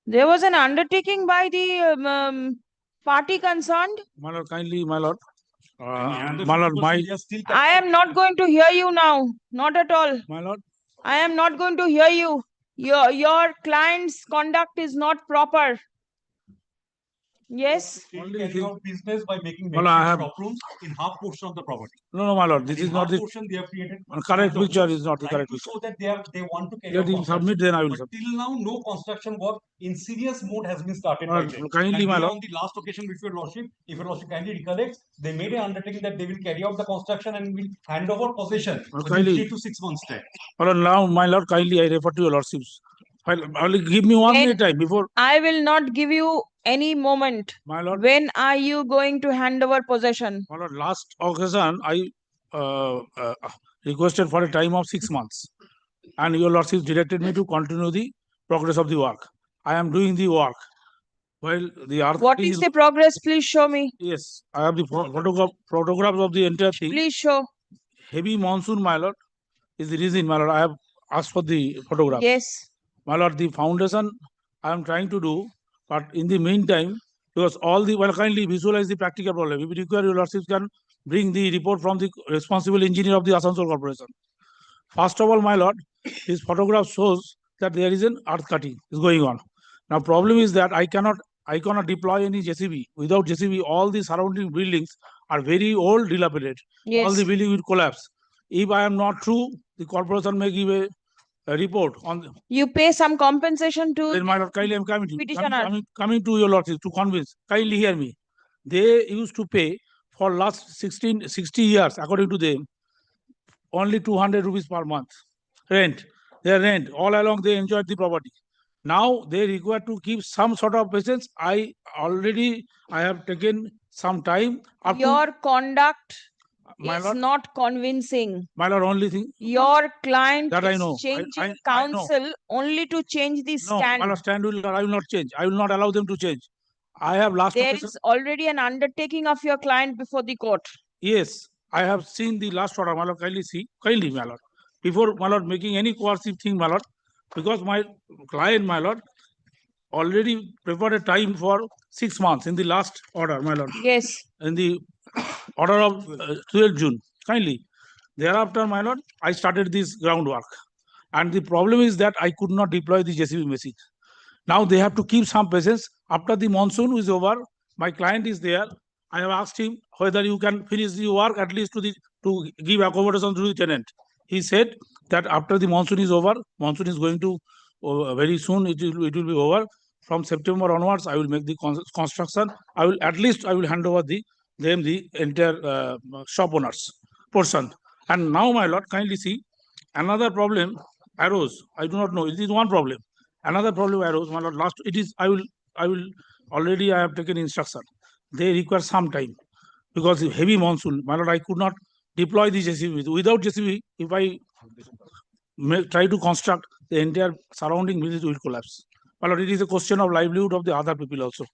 There was an undertaking by the party concerned. My lord, kindly, my lord. my lord, I am not going to hear you now. Not at all. My lord. I am not going to hear you. Your client's conduct is not proper. Yes. Only carrying out business by making Well, I have- shop rooms in half portion of the property. No, my lord. This In is not half the portion they have created. correct the picture. holes, Is not the trying correct to picture. show that they want to carry Let out him construction. submit, then I will But submit. till now, no construction work in serious mode has been started Well, by them. kindly, And my they, lord. on the last occasion with your lordship, if your lordship kindly recollects, they made an undertaking that they will carry out the construction and will hand over possession within kindly. 3 to 6 months time. Well, now, my lord, kindly, I refer to your lordships. Only give me 1 minute time before. I will not give you any moment. My lord. When are you going to hand over possession? My lord, last occasion, I requested for a time of 6 months. And your lordship directed me to continue the progress of the work. I am doing the work. While the earth. What is the progress? Please show me. Yes, I have the photographs of the entire thing. Please show. Heavy monsoon, my lord, is the reason, my lord. I have asked for the photographs. Yes. My lord, the foundation I am trying to do, but in the meantime, because all the, well, kindly visualize the practical problem. If you require, your lordship can bring the report from the responsible engineer of the Asansol Corporation. First of all, my lord, this photograph shows that there is an earth cutting is going on. Now, problem is that I cannot deploy any JCB. Without JCB, all the surrounding buildings are very old, dilapidated. Yes. All the building will collapse. If I am not true, the corporation may give a report on. You pay some compensation to. Then, my lord, kindly, I am coming to petitioner. coming to your lordship to convince. Kindly hear me. They used to pay for last 60 years, according to them, only 200 rupees per month rent. Their rent all along they enjoyed the property. Now they require to keep some sort of patience. I have taken some time. Your conduct My is lord, not convincing. my lord, only thing Your client that I is know. changing I know. counsel only to change the No, stand. my lord, I will not change. I will not allow them to change. I have last There occasion. is already an undertaking of your client before the court. Yes, I have seen the last order, my lord. Kindly, my lord. Before, my lord, making any coercive thing, my lord, because my client, my lord, already prepared a time for 6 months in the last order, my lord. Yes. In the order of 12th June. Kindly. Thereafter, my lord, I started this groundwork. And the problem is that I could not deploy the JCB machine. Now they have to keep some patience. After the monsoon is over, my client is there. I have asked him whether you can finish the work at least to give accommodation to the tenant. He said that after the monsoon is over, monsoon is going to very soon it will be over. From September onwards, I will make the construction. I will hand over the entire shop owners portion. And now, my lord, kindly see, another problem arose. I do not know. It is one problem. Another problem arose, my lord. I have taken instruction. They require some time because of heavy monsoon. My lord, I could not deploy the JCB. Without JCB, if I try to construct, the entire surrounding villages will collapse. My lord, it is a question of livelihood of the other people also.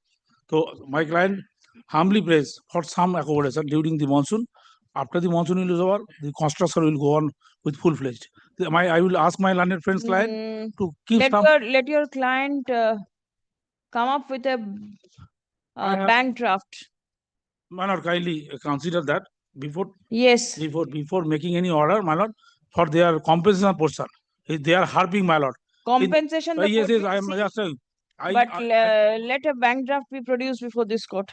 So my client humbly prays for some accommodation during the monsoon. After the monsoon is over, the construction will go on with full-fledged. I will ask my learned friend's client to keep let your client come up with a bank draft. My lord, kindly consider that before making any order, my lord, for their compensation portion. They are harping, my lord. Compensation. Yes, I am just saying. Let a bank draft be produced before this court.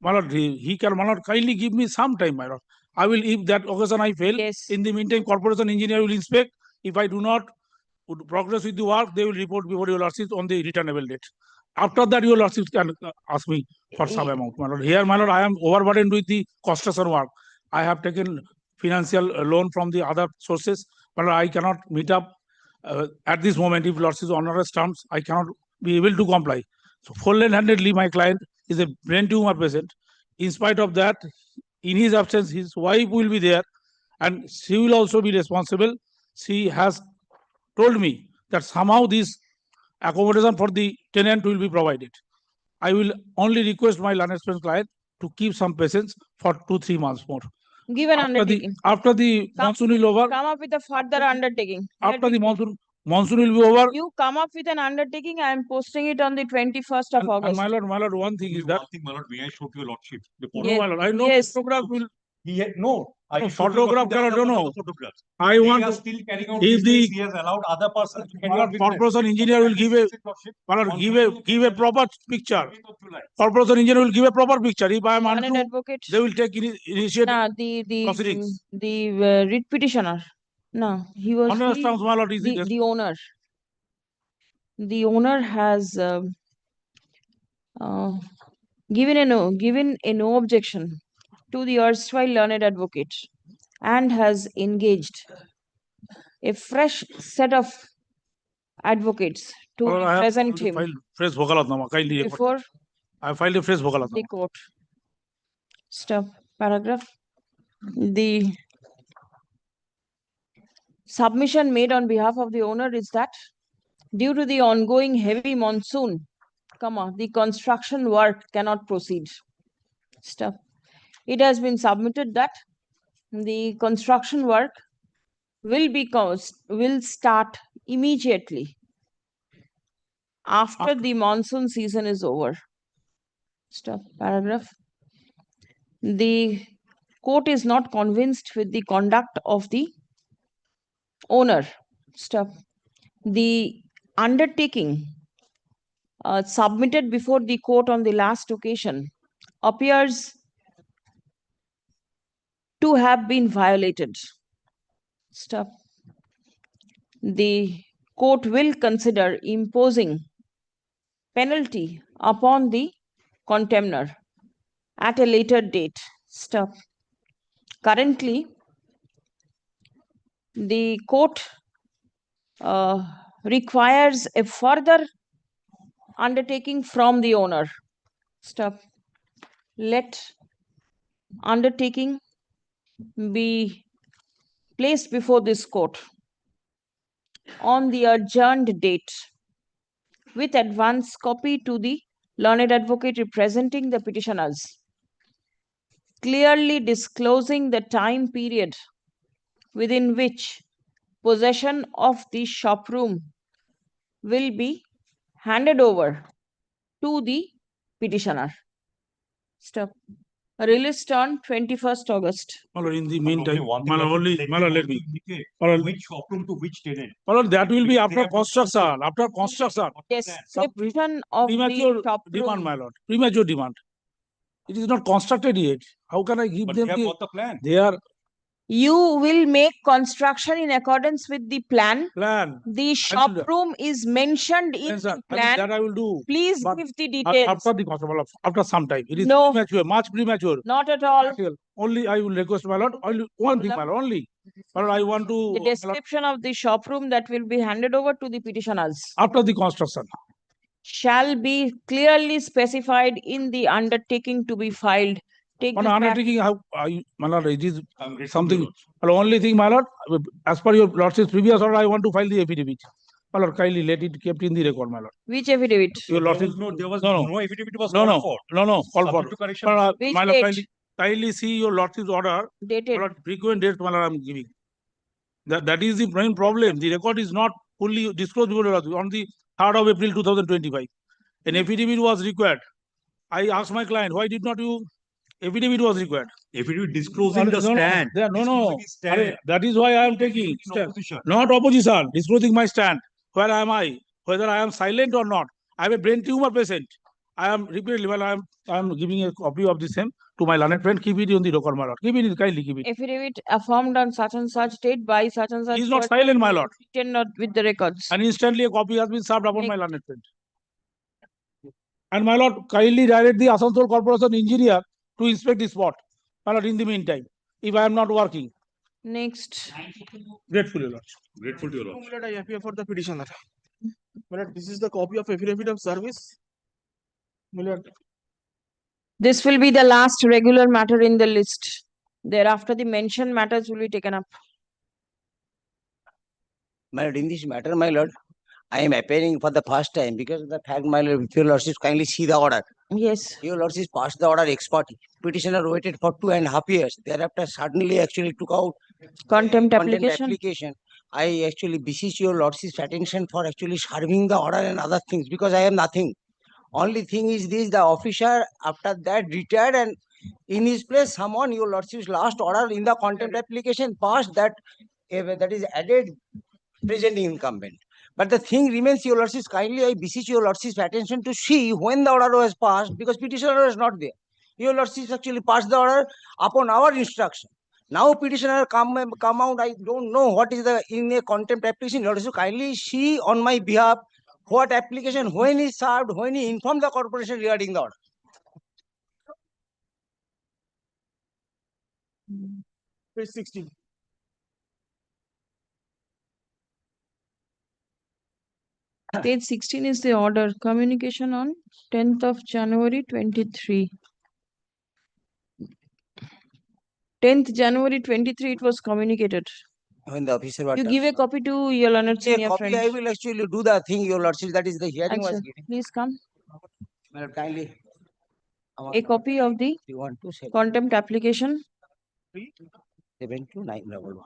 My lord, he can, my lord, kindly give me some time, my lord. I will, if that occasion I fail, in the meantime, corporation engineer will inspect. If I do not progress with the work, they will report before your lordships on the returnable date. After that, your lordships can ask me for some amount, my lord. Here, my lord, I am overburdened with the construction work. I have taken financial loan from the other sources, but I cannot meet up at this moment. If lordships honorous terms, I cannot be able to comply. So, full-handedly, my client is a brain tumor patient. In spite of that, in his absence, his wife will be there, and she will also be responsible. She has told me that somehow this accommodation for the tenant will be provided. I will only request my learned client to keep some patience for 2-3 months more. Give an undertaking. After the monsoon will over. Come up with a further undertaking. After the monsoon will be over. You come up with an undertaking. I am posting it on the 21st of August. And my lord, one thing is that. My lord, may I show to your lordship? No, my lord, I know photograph will. Photograph cannot, no. I want to still carrying out business. He has allowed other persons to carry out business. Corporation engineer will give a proper picture. Corporation engineer will give a proper picture. If I am untrue, they will take initiative. The writ petitioner. No, he was the owner. The owner has given a no objection to the erstwhile learned advocate and has engaged a fresh set of advocates to represent him before I filed a fresh vocalatama. The court. Stop. Paragraph. The submission made on behalf of the owner is that due to the ongoing heavy monsoon, the construction work cannot proceed. Stop. It has been submitted that the construction work will start immediately after the monsoon season is over. Stop. Paragraph. The court is not convinced with the conduct of the owner. Stop. The undertaking submitted before the court on the last occasion appears to have been violated. Stop. The court will consider imposing penalty upon the contemner at a later date. Stop. Currently, the court requires a further undertaking from the owner. Stop. Let undertaking be placed before this court on the adjourned date with advance copy to the learned advocate representing the petitioners, clearly disclosing the time period within which possession of the shop room will be handed over to the petitioner. Stop. Released on 21st August. Malord, in the meantime, one thing Malord, that Malord, let me. indicate Malord, which shop room to which tenant. Malord, that will be They after have construction. After construction. Yes, description of Premature the shop demand, room. my lord. Premature demand. It is not constructed yet. How can I give But them they have got the plan. They are You will make construction in accordance with the plan. plan. The shop room is mentioned in Yes, sir. the plan. That I will do. Please But give the details. after the construction, after some time. It is No. premature, much premature. Not at all. Only I will request, my lord, only one thing, my lord, only. My lord, I want to. The description of the shop room that will be handed over to the petitioners After the construction. shall be clearly specified in the undertaking to be filed. Take On the fact- undertaking, my lord, it is something. The only thing, my lord, as per your lordship's previous order, I want to file the affidavit. My lord, kindly let it kept in the record, my lord. Which affidavit? Your lordship. There was No, no affidavit was No, called for. call for. Subject to correction. Which My lord, date? kindly see your lordship's order. Dated. My lord, frequent dates, my lord, I am giving. That is the main problem. The record is not fully disclosed on the 3rd of April 2025. An affidavit was required. I asked my client, why did not you? Affidavit was required. Affidavit disclosing the stand. That is why I am taking stand. Not opposition, disclosing my stand. Where am I? Whether I am silent or not. I have a brain tumor patient. I am repeatedly, well, I am giving a copy of the same to my learned friend. Keep it on the record, my lord. Keep it, kindly keep it. Affidavit affirmed on such and such date by such and such. He is not silent, my lord. Not with the records. And instantly a copy has been served upon my learned friend. And my lord, kindly direct the Asansol Corporation engineer to inspect the spot. My lord, in the meantime, if I am not working. Next. Grateful, your lord. Grateful to your lord. I appear for the petitioner. This is the copy of affidavit of service. This will be the last regular matter in the list. Thereafter, the mentioned matters will be taken up. My lord, in this matter, my lord, I am appearing for the first time because of the fact, my lord, if your lordship kindly see the order. Yes. Your lordship passed the order ex parte. Petitioner waited for 2.5 years. Thereafter, suddenly actually took out contempt application. I actually beseech your lordship's attention for actually serving the order and other things because I am nothing. Only thing is this, the officer after that retired and in his place someone, your lordship's last order in the contempt application passed that is added present incumbent. But the thing remains, your lordship, kindly I beseech your lordship's attention to see when the order was passed because petitioner was not there. Your lordship actually passed the order upon our instruction. Now petitioner come out, I don't know what is the in a contempt application. Your lordship, kindly see on my behalf what application, when he served, when he informed the corporation regarding the order. Page 16. Page 16 is the order. Communication on 10th of January 23. 10th January 23, it was communicated. When the officer was You give a copy to your learned senior friend. I will actually do the thing, your lordship, that is the hearing was given. Please come. Well, kindly. A copy of the contempt application 72911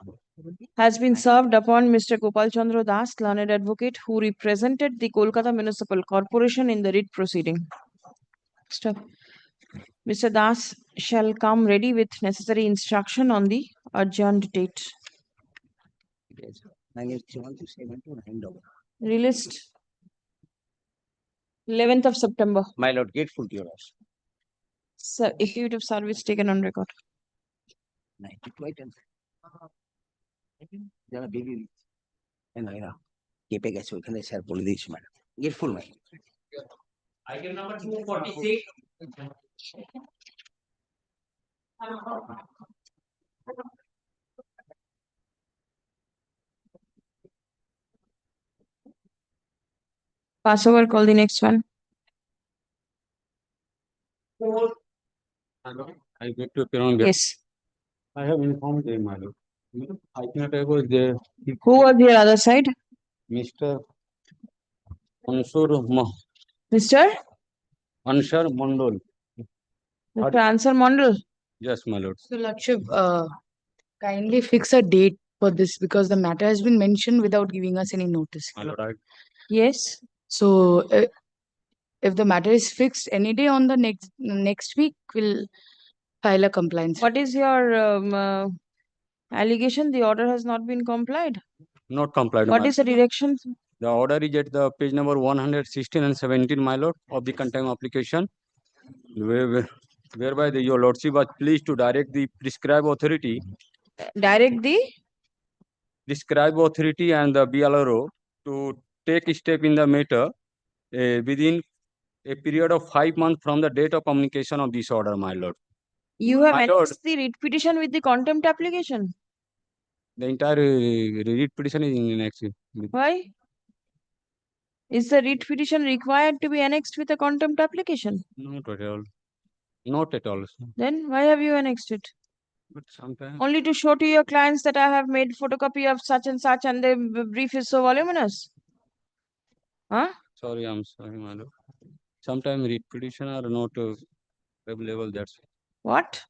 has been served upon Mr. Gopal Chandra Das, learned advocate, who represented the Kolkata Municipal Corporation in the writ proceeding. Stop. Mr. Das shall come ready with necessary instruction on the adjourned date. Released 11th of September. My lord, grateful to your house. So, affidavit of service taken on record. 92 items. যারা baby এরা কেঁপে গেছে ওখানে sir বলে দিয়েছি madam গেটফুল ma'am Item number 246. Pass over, call the next one. Hello, I get to appear on. Yes. I have informed them, my lord. I cannot able there. Who was the other side? Mr. Ansur Mr. Ansar Mondol. Mr. Answer Mondal. Yes, my lord. So, Lordship, kindly fix a date for this because the matter has been mentioned without giving us any notice. My lord, Yes. So, if the matter is fixed any day on the next week, we'll file a compliance. What is your allegation? The order has not been complied. not complied. What my is the direction? The order is at the page number 116 and 17, my lord, of the contempt application, whereby your lordship was pleased to direct the prescribed authority and the BLRO to take a step in the matter within a period of 5 months from the date of communication of this order, my lord. You have My lord, annexed the writ petition with the contempt application. the entire writ petition is in next. Why? Is the writ petition required to be annexed with a contempt application? Not at all. Not at all. Then why have you annexed it? But sometimes. Only to show to your clients that I have made photocopy of such and such and the brief is so voluminous. Huh? Sorry, I'm sorry, my lord. Sometimes writ petition are not available. That's what?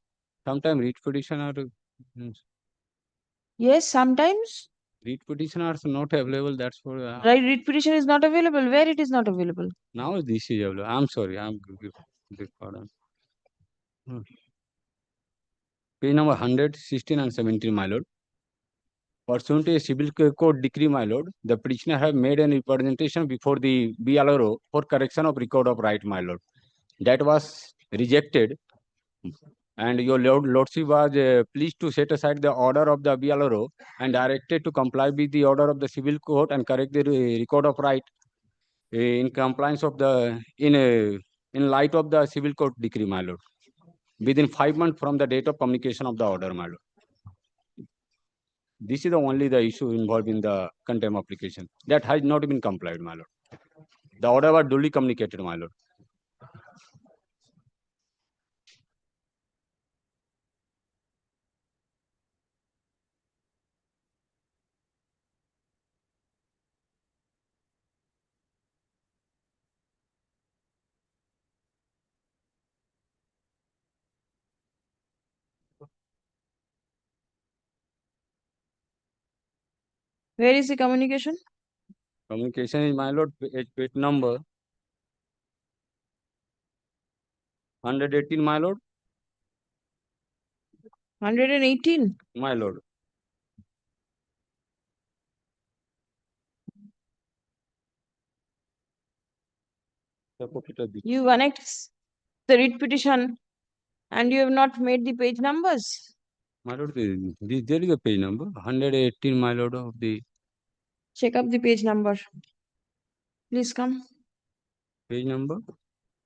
Sometimes writ petition are. Yes, sometimes. Writ petition are not available. That's for. Right, writ petition is not available. Where it is not available? Now this is available. I'm sorry. I'm big pardon. Page number 116 and 17, my lord. Pursuant to a civil code decree, my lord, the petitioner have made an representation before the BLRO for correction of record of right, my lord. That was rejected, and your lordship was pleased to set aside the order of the BLRO and directed to comply with the order of the civil court and correct the record of right in compliance of the in light of the civil court decree, my lord, within 5 months from the date of communication of the order, my lord. This is only the issue involved in the contempt application. That has not been complied, my lord. The order was duly communicated, my lord. Where is the communication? Communication is, my lord, page number 118, my lord. 118? My lord. You annexed the writ petition and you have not made the page numbers. My lord, there is a page number 118, my lord, of the. Check up the page number. Please come. Page number?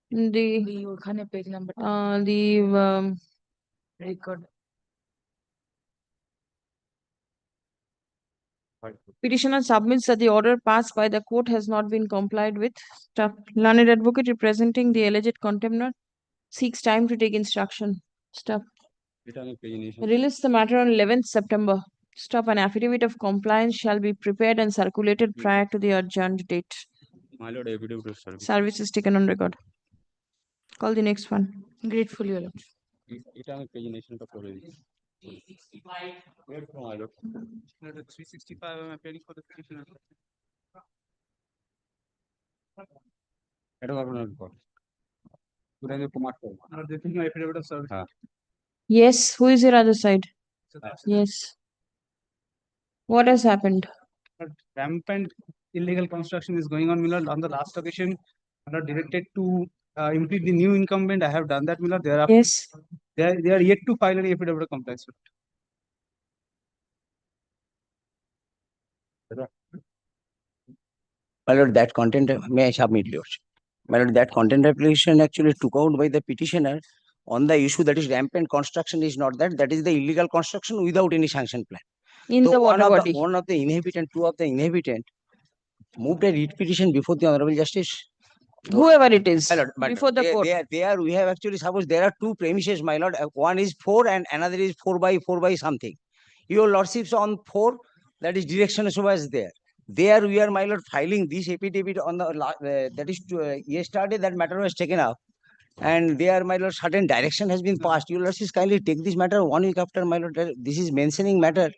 The page number. Record. Petitioner submits that the order passed by the court has not been complied with. Stop. Learned advocate representing the alleged contemptor seeks time to take instruction. Stop. Release the matter on 11th September. Stop. An affidavit of compliance shall be prepared and circulated prior to the adjourned date. My lord, affidavit of service. Service is taken on record. Call the next one. Grateful, your lord. Where from, my lord? 365, I'm appearing for the petitioner. Affidavit of service. Yes, who is your other side? Yes. What has happened? Rampant illegal construction is going on, Miller. On the last occasion, I am directed to impeach the new incumbent. I have done that, Miller. Thereafter, yes. They are yet to file any affidavit of compliance. My lord, that content, may I submit, Lordship? My lord, that content application actually took out by the petitioner on the issue that is rampant construction is not that. That is the illegal construction without any sanction plan. In so the water body. One of the inhabitant, two of the inhabitant moved a writ petition before the Honorable Justice. Whoever it is, My lord, but before the court. there we have actually, suppose there are two premises, my lord. One is 4 and another is 4 by something. Your lordships on 4, that is direction so as there. There we are, my lord, filing this affidavit on the that is yesterday that matter was taken up, and there, my lord, certain direction has been passed. Your lordships kindly take this matter 1 week after, my lord. This is mentioning matter.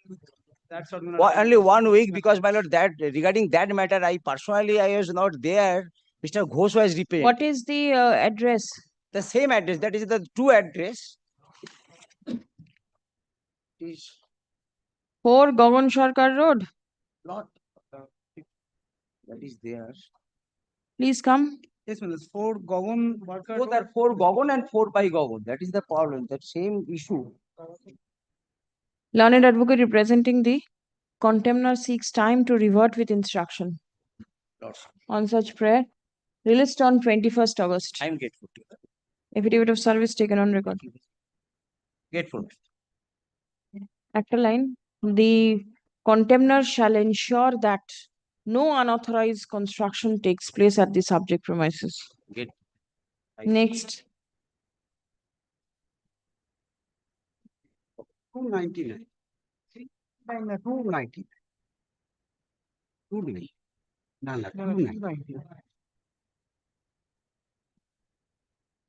That's Only 1 week, because, my lord, that regarding that matter, I was not there. Mr. Ghosh was represented. What is the address? The same address, that is the true address. Is 4 Gagan Sarkar Road. not that is there. Please come. Yes, ma'am. 4 Gagan. Both are 4 Gagan and 4 by Gagan. That is the problem. That same issue. Learned advocate representing the contemptor seeks time to revert with instruction. On such prayer, released on 21st August. I am grateful. Affidavit of service taken on record. Grateful. Actor line. The contemptor shall ensure that no unauthorized construction takes place at the subject premises. Get. Next. 299. 290. 290. No, 290.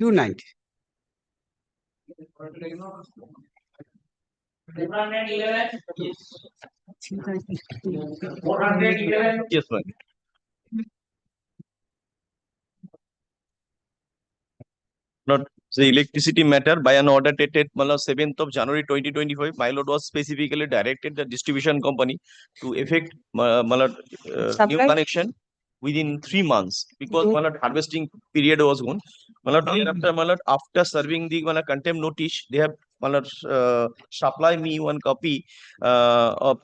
290. 411? Yes. 411? Yes, sir. Not the electricity matter by an order dated 7th of January 2025, my lord was specifically directed the distribution company to effect new connection within 3 months, because harvesting period was gone. After serving the contempt notice, they have supply me one copy of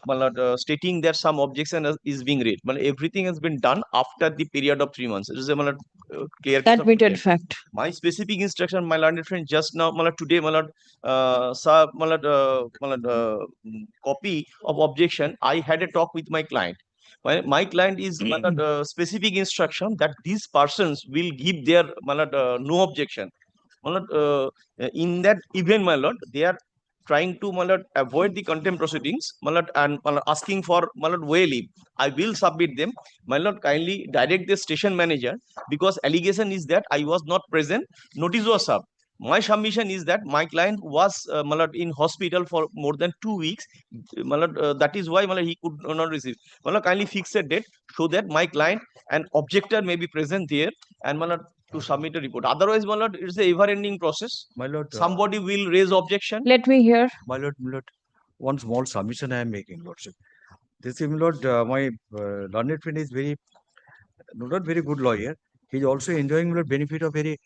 stating that some objection is being raised. Everything has been done after the period of 3 months. It is a clear Admitted fact. my specific instruction, my learned friend, just now today copy of objection. I had a talk with my client. My client is specific instruction that these persons will give their no objection. In that event, my lord, they are trying to avoid the contempt proceedings and asking for way leave. I will submit them. My lord, kindly direct the station manager, because allegation is that I was not present. Notice was served. My submission is that my client was in hospital for more than 2 weeks. That is why he could not receive. Kindly fix a date so that my client and objector may be present there and to submit a report. Otherwise, my lord, it's a ever-ending process. My lord, somebody will raise objection. Let me hear. My lord, one small submission I am making, lordship. This is, my lord, my learned friend is not very good lawyer. He is also enjoying the benefit of very,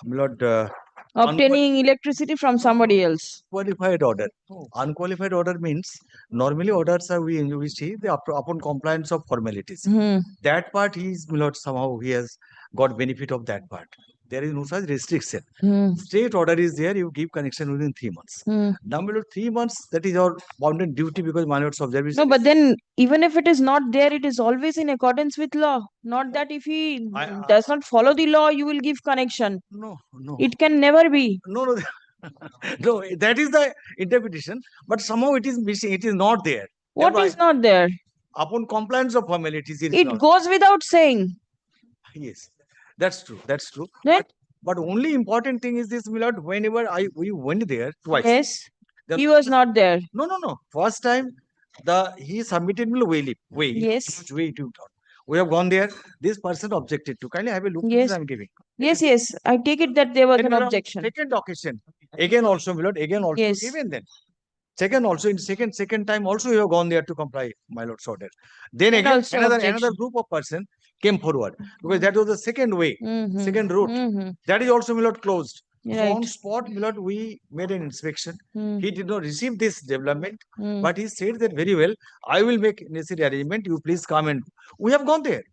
my lord, obtaining electricity from somebody else. Qualified order. Unqualified order means normally orders are we see the upon compliance of formalities. That part he is, my lord, somehow he has got benefit of that part. There is no such restriction. State order is there, you give connection within 3 months. Now, my lord, 3 months, that is your bounden duty, because my lord's observation. No, but then even if it is not there, it is always in accordance with law. Not that if he does not follow the law, you will give connection. No. It can never be. No. No, that is the interpretation, but somehow it is missing. It is not there. What is not there? Upon compliance of formalities, it goes without saying. Yes, that's true. That's true. Then? But only important thing is this, my lord. Whenever we went there twice. Yes. He was not there. No. First time, he submitted me way. Yes. We have gone there. This person objected to. Kindly have a look. Yes. I'm giving. Yes. I take it that there was an objection. Second occasion. Again also, my lord. Again also. Yes. Even then. Second also, in second time also you have gone there to comply, my lord's order. Then And again also another objection. group of person came forward, because that was the second way, second route. That is also, my lord, closed. So Right. on spot, my lord, we made an inspection. He did not receive this development, but he said that very well, I will make necessary arrangement. You please come, and we have gone there.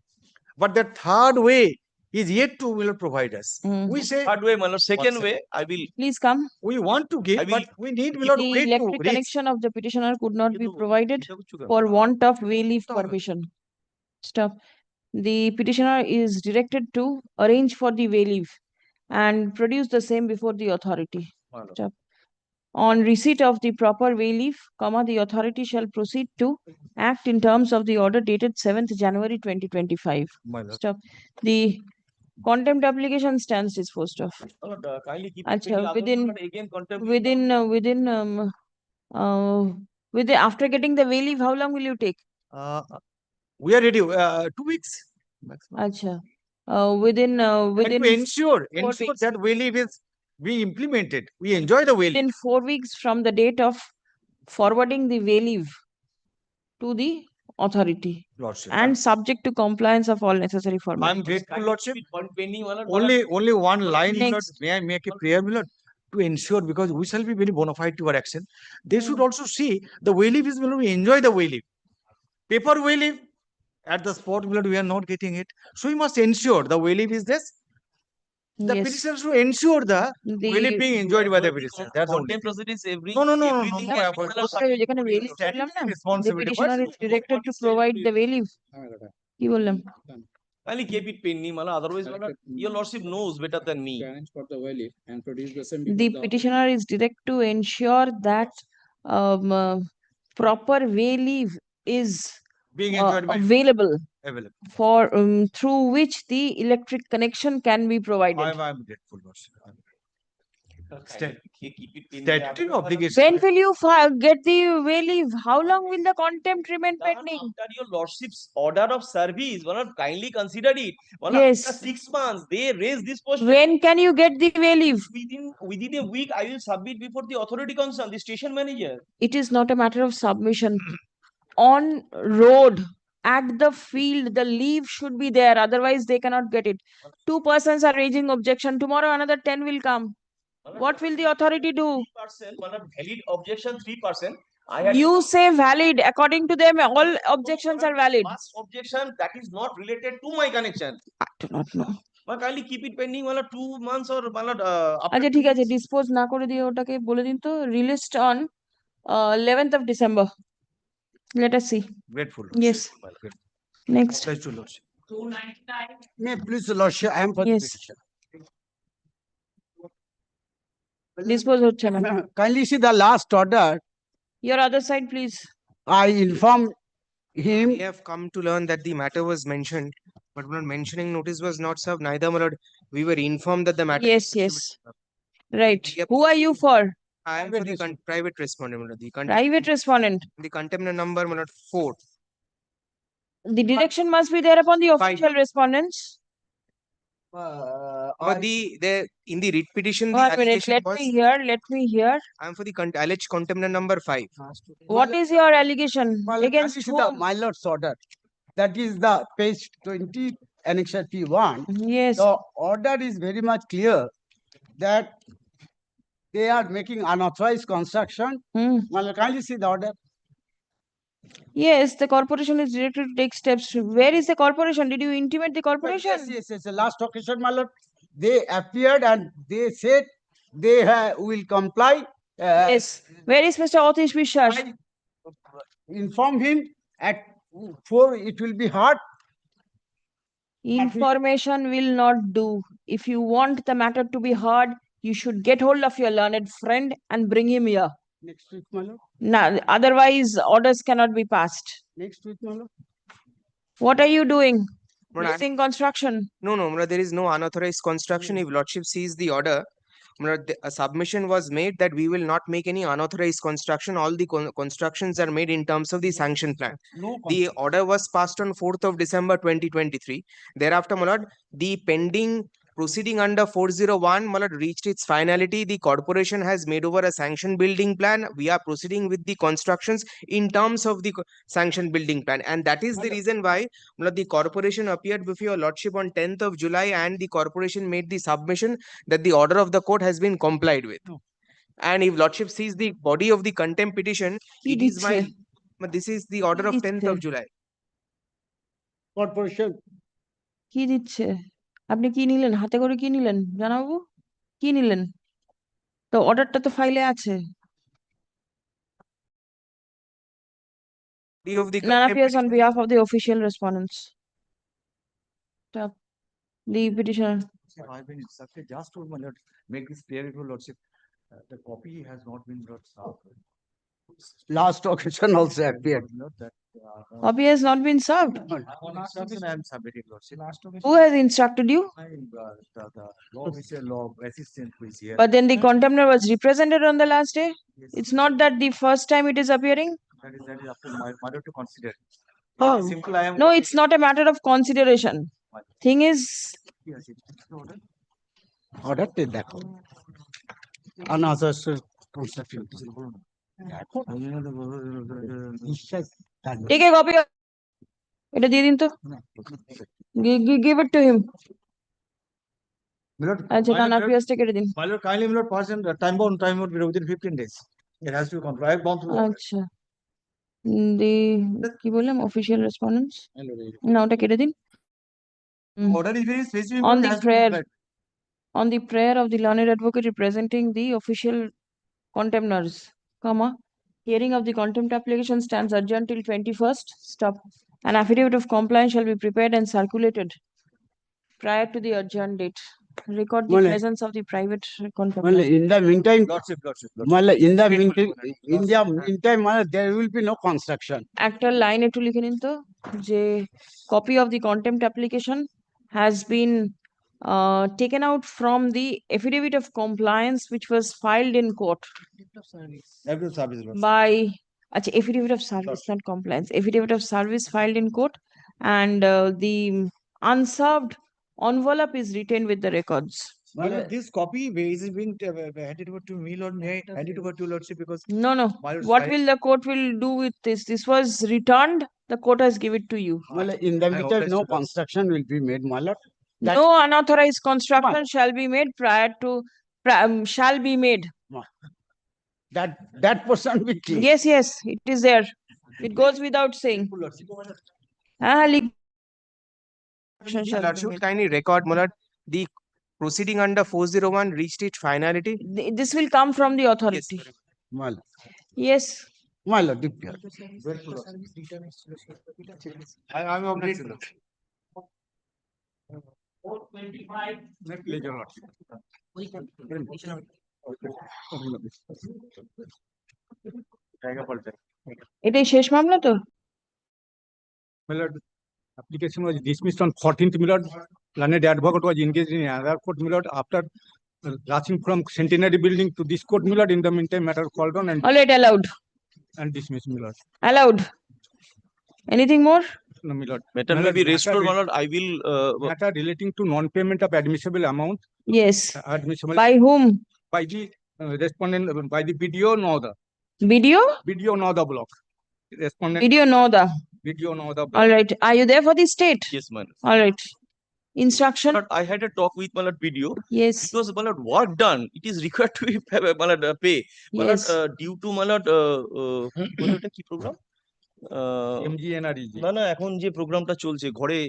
But the third way is yet to will provide us. We say third way, my lord. Second way, I will. Please come. We want to give, but we need, my lord, The wait to electric reach. connection of the petitioner could not be provided for want of way leave permission. Stop. The petitioner is directed to arrange for the way and produce the same before the authority. Stop. On receipt of the proper way the authority shall proceed to act in terms of the order dated 7th January 2025. Stop. The contempt application stands disposed of. Kindly keep Achha, within after getting the way how long will you take? We are ready. 2 weeks. Achha. Within And to ensure 4 weeks. that way leave is being implemented. We enjoy the way leave. Within 4 weeks from the date of forwarding the way to the authority Lordship. and subject to compliance of all necessary I'm formalities. grateful, Lordship. Only one line, my Lord. Next. May I make a prayer, my Lord? To ensure, because we shall be very bona fide to our action. They should also see the way leave is, my Lord, we enjoy the way leave. Paper way leave at the spot, my Lord, we are not getting it. So we must ensure the way leave is this. The Yes. petitioner should ensure the way leave being enjoyed by the petitioner. That's the only contempt thing. proceedings every No. everything The Responsibility. petitioner is directed to provide the way leave. কি বললাম? Kindly keep it pending, otherwise, your lordship knows better than me. The petitioner is directed to ensure that proper way leave is Being enjoyed by available available. for through which the electric connection can be provided. I'm grateful, Lordship. Statutory obligation. When will you get the way leave? How long will the contempt remain pending? After your lordship's order of service, kindly consider it. Yes. After 6 months, they raise this question. When can you get the way leave? Within a week, I will submit before the authority concerned, the station manager. It is not a matter of submission. On road, at the field, the leave should be there. Otherwise, they cannot get it. 2 persons are raising objection. Tomorrow, another 10 will come. What will the authority do? 3%, valid objection 3%. You say valid. According to them, all objections are valid. First objection that is not related to my connection. I do not know. Kindly keep it pending 2 months or আচ্ছা ঠিক আছে dispose না করে দিয়ে ওটাকে বলে দিন তো released on 11th of December. Let us see. Grateful. Yes. Next. Thank you, Lordship. 299. May please, Lordship, I am for the Yes. petition. Dispose হচ্ছে না. Kindly see the last order. Your other side, please. I informed him. We have come to learn that the matter was mentioned, but when mentioning notice was not served, neither, my lord. We were informed that the matter. Yes. Right. Who are you for? I am for the private respondent, my lord. Private respondent. The contempt number, my lord, 4. The direction must be there upon the official respondents. But in the writ petition, the 1 minute. allegation Let was. me hear. I am for the alleged contempt number 5. What is your allegation against Kindly see whom? my lord's order. That is the page 20, annexure P1. Yes. The order is very much clear that they are making unauthorized construction. Well, kindly see the order. Yes, the corporation is directed to take steps. Where is the corporation? Did you intimate the corporation? Yes. The last occasion, my lord, they appeared and they said they will comply. Yes. Where is Mr. Otish Vishwas? I inform him at 4 it will be hard. Information will not do. If you want the matter to be heard, you should get hold of your learned friend and bring him here. Next week, my lord. Now, otherwise orders cannot be passed. Next week, my lord. What are you doing? Lord, Missing construction. No, my lord, there is no unauthorized construction. If lordship sees the order, my lord, a submission was made that we will not make any unauthorized construction. All the constructions are made in terms of the sanction plan. The order was passed on 4th of December 2023. Thereafter, my lord, the pending proceeding under 401, my lord, reached its finality. The corporation has made over a sanction building plan. We are proceeding with the constructions in terms of the sanction building plan. And that is the reason why, my lord, the corporation appeared before your lordship on 10th of July and the corporation made the submission that the order of the court has been complied with. And if lordship sees the body of the contempt petition, it is my. This is the order of 10th of July. Corporation. কি দিচ্ছে? আপনি কি নিলেন? হাতে করে কি নিলেন? জানাবো? কি নিলেন? তো অর্ডারটা তো ফাইলে আছে। None appears on behalf of the official respondents. Stop. The petitioner. Sir, I've been instructed just to, my lord, make this clear, your lordship. The copy has not been brought served. Last occasion also appeared. Copy has not been served. On instruction, I am submitting, lordship. Who has instructed you? The law officer, law assistant who is here. But then the contemptor was represented on the last day. It's not that the first time it is appearing. That is up to my mother to consider. Oh. Simple, I am. No, it's not a matter of consideration. Thing is, Yes, it's order. Order to that. Unauthorized construction. take a copy. এটা দিয়ে দিন তো। Give it to him. আচ্ছা, কান আপিয়াসটা কেটে দিন। My lord, kindly, my lord, pass and time bound within 15 days. It has to be comply. I've gone through. আচ্ছা, কি বললাম, অফিসিয়াল রেসপন্ডেন্স না, ওটা কেটে দিন। Order is very specific. On it the has to be prayer, complied. on the prayer of the learned advocate representing the official contemptors, comma, hearing of the contempt application stands adjourned till 21st. Stop. An affidavit of compliance shall be prepared and circulated prior to the adjourned date. Record the presence of the private contemptor. In the meantime, Lordship. in the meantime, there will be no construction. একটা line একটু লিখে নিন তো, যে copy of the contempt application has been taken out from the affidavit of compliance which was filed in court by affidavit of service, not compliance, affidavit of service filed in court, and the unserved envelope is retained with the records. Well, this copy is being handed over to me, Lord. May I hand it over to Lordship because No. What will the court will do with this? This was returned. The court has given it to you. Well, in the meantime, no construction will be made, my lord. No unauthorized construction shall be made prior to shall be made. That portion will change. Yes, it is there. It goes without saying. Lordship, kindly record, my lord, the proceeding under 401 reached its finality. This will come from the authority. My lord. Yes. My lord, declare. I'm obliged. 425. এটাই শেষ মামলা তো? My lord, application was dismissed on 14th, my lord. Learned advocate was engaged in another court, my lord. After rushing from Centenary building to this court, my lord, in the meantime, matter called on and All right, allowed. Dismissed, my lord. Allowed. Anything more? No, my lord. Matter may be restored, my lord. I will. Matter relating to non-payment of admissible amount. Yes. Admissible. By whom? By the respondent, by the BDO, no the. Video? BDO, no the block. Respondent. Video, no the. BDO, no the block. All right. Are you there for the state? Yes, my lord. All right. Instruction. But I had a talk with my lord BDO. Yes. Because my lord work done, it is required to be my lord pay. My lord, Yes. due to my lord কি program? MGNREG. না এখন যে প্রোগ্রামটা চলছে ঘরে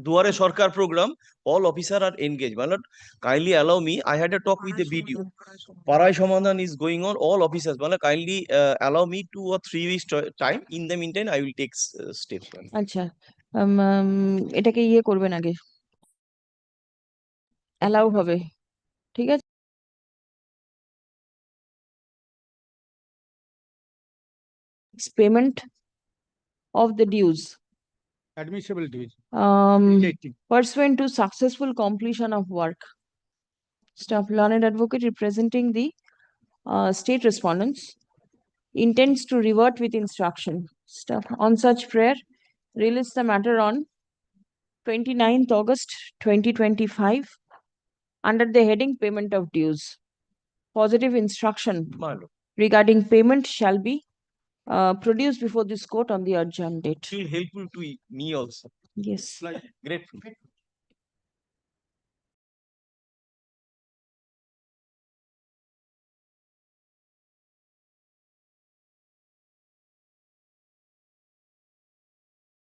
দুয়ারে সরকার programme, all officer are engaged. My lord, kindly allow me. I had a talk with the BDO. Parai Samadan is going on. All officers, my lord, kindly allow me 2 or 3 weeks time. In the meantime, I will take steps. আচ্ছা, এটাকে ইয়ে করবেন আগে, allow হবে, ঠিক আছে? Payment of the dues. Admissible dues. Pursuant to successful completion of work. Staff learned advocate representing the state respondents intends to revert with instruction. Staff on such prayer release the matter on 29th August 2025 under the heading payment of dues. Positive instruction regarding payment shall be produced before this court on the adjourned date. Feel helpful to me also. Yes. Grateful.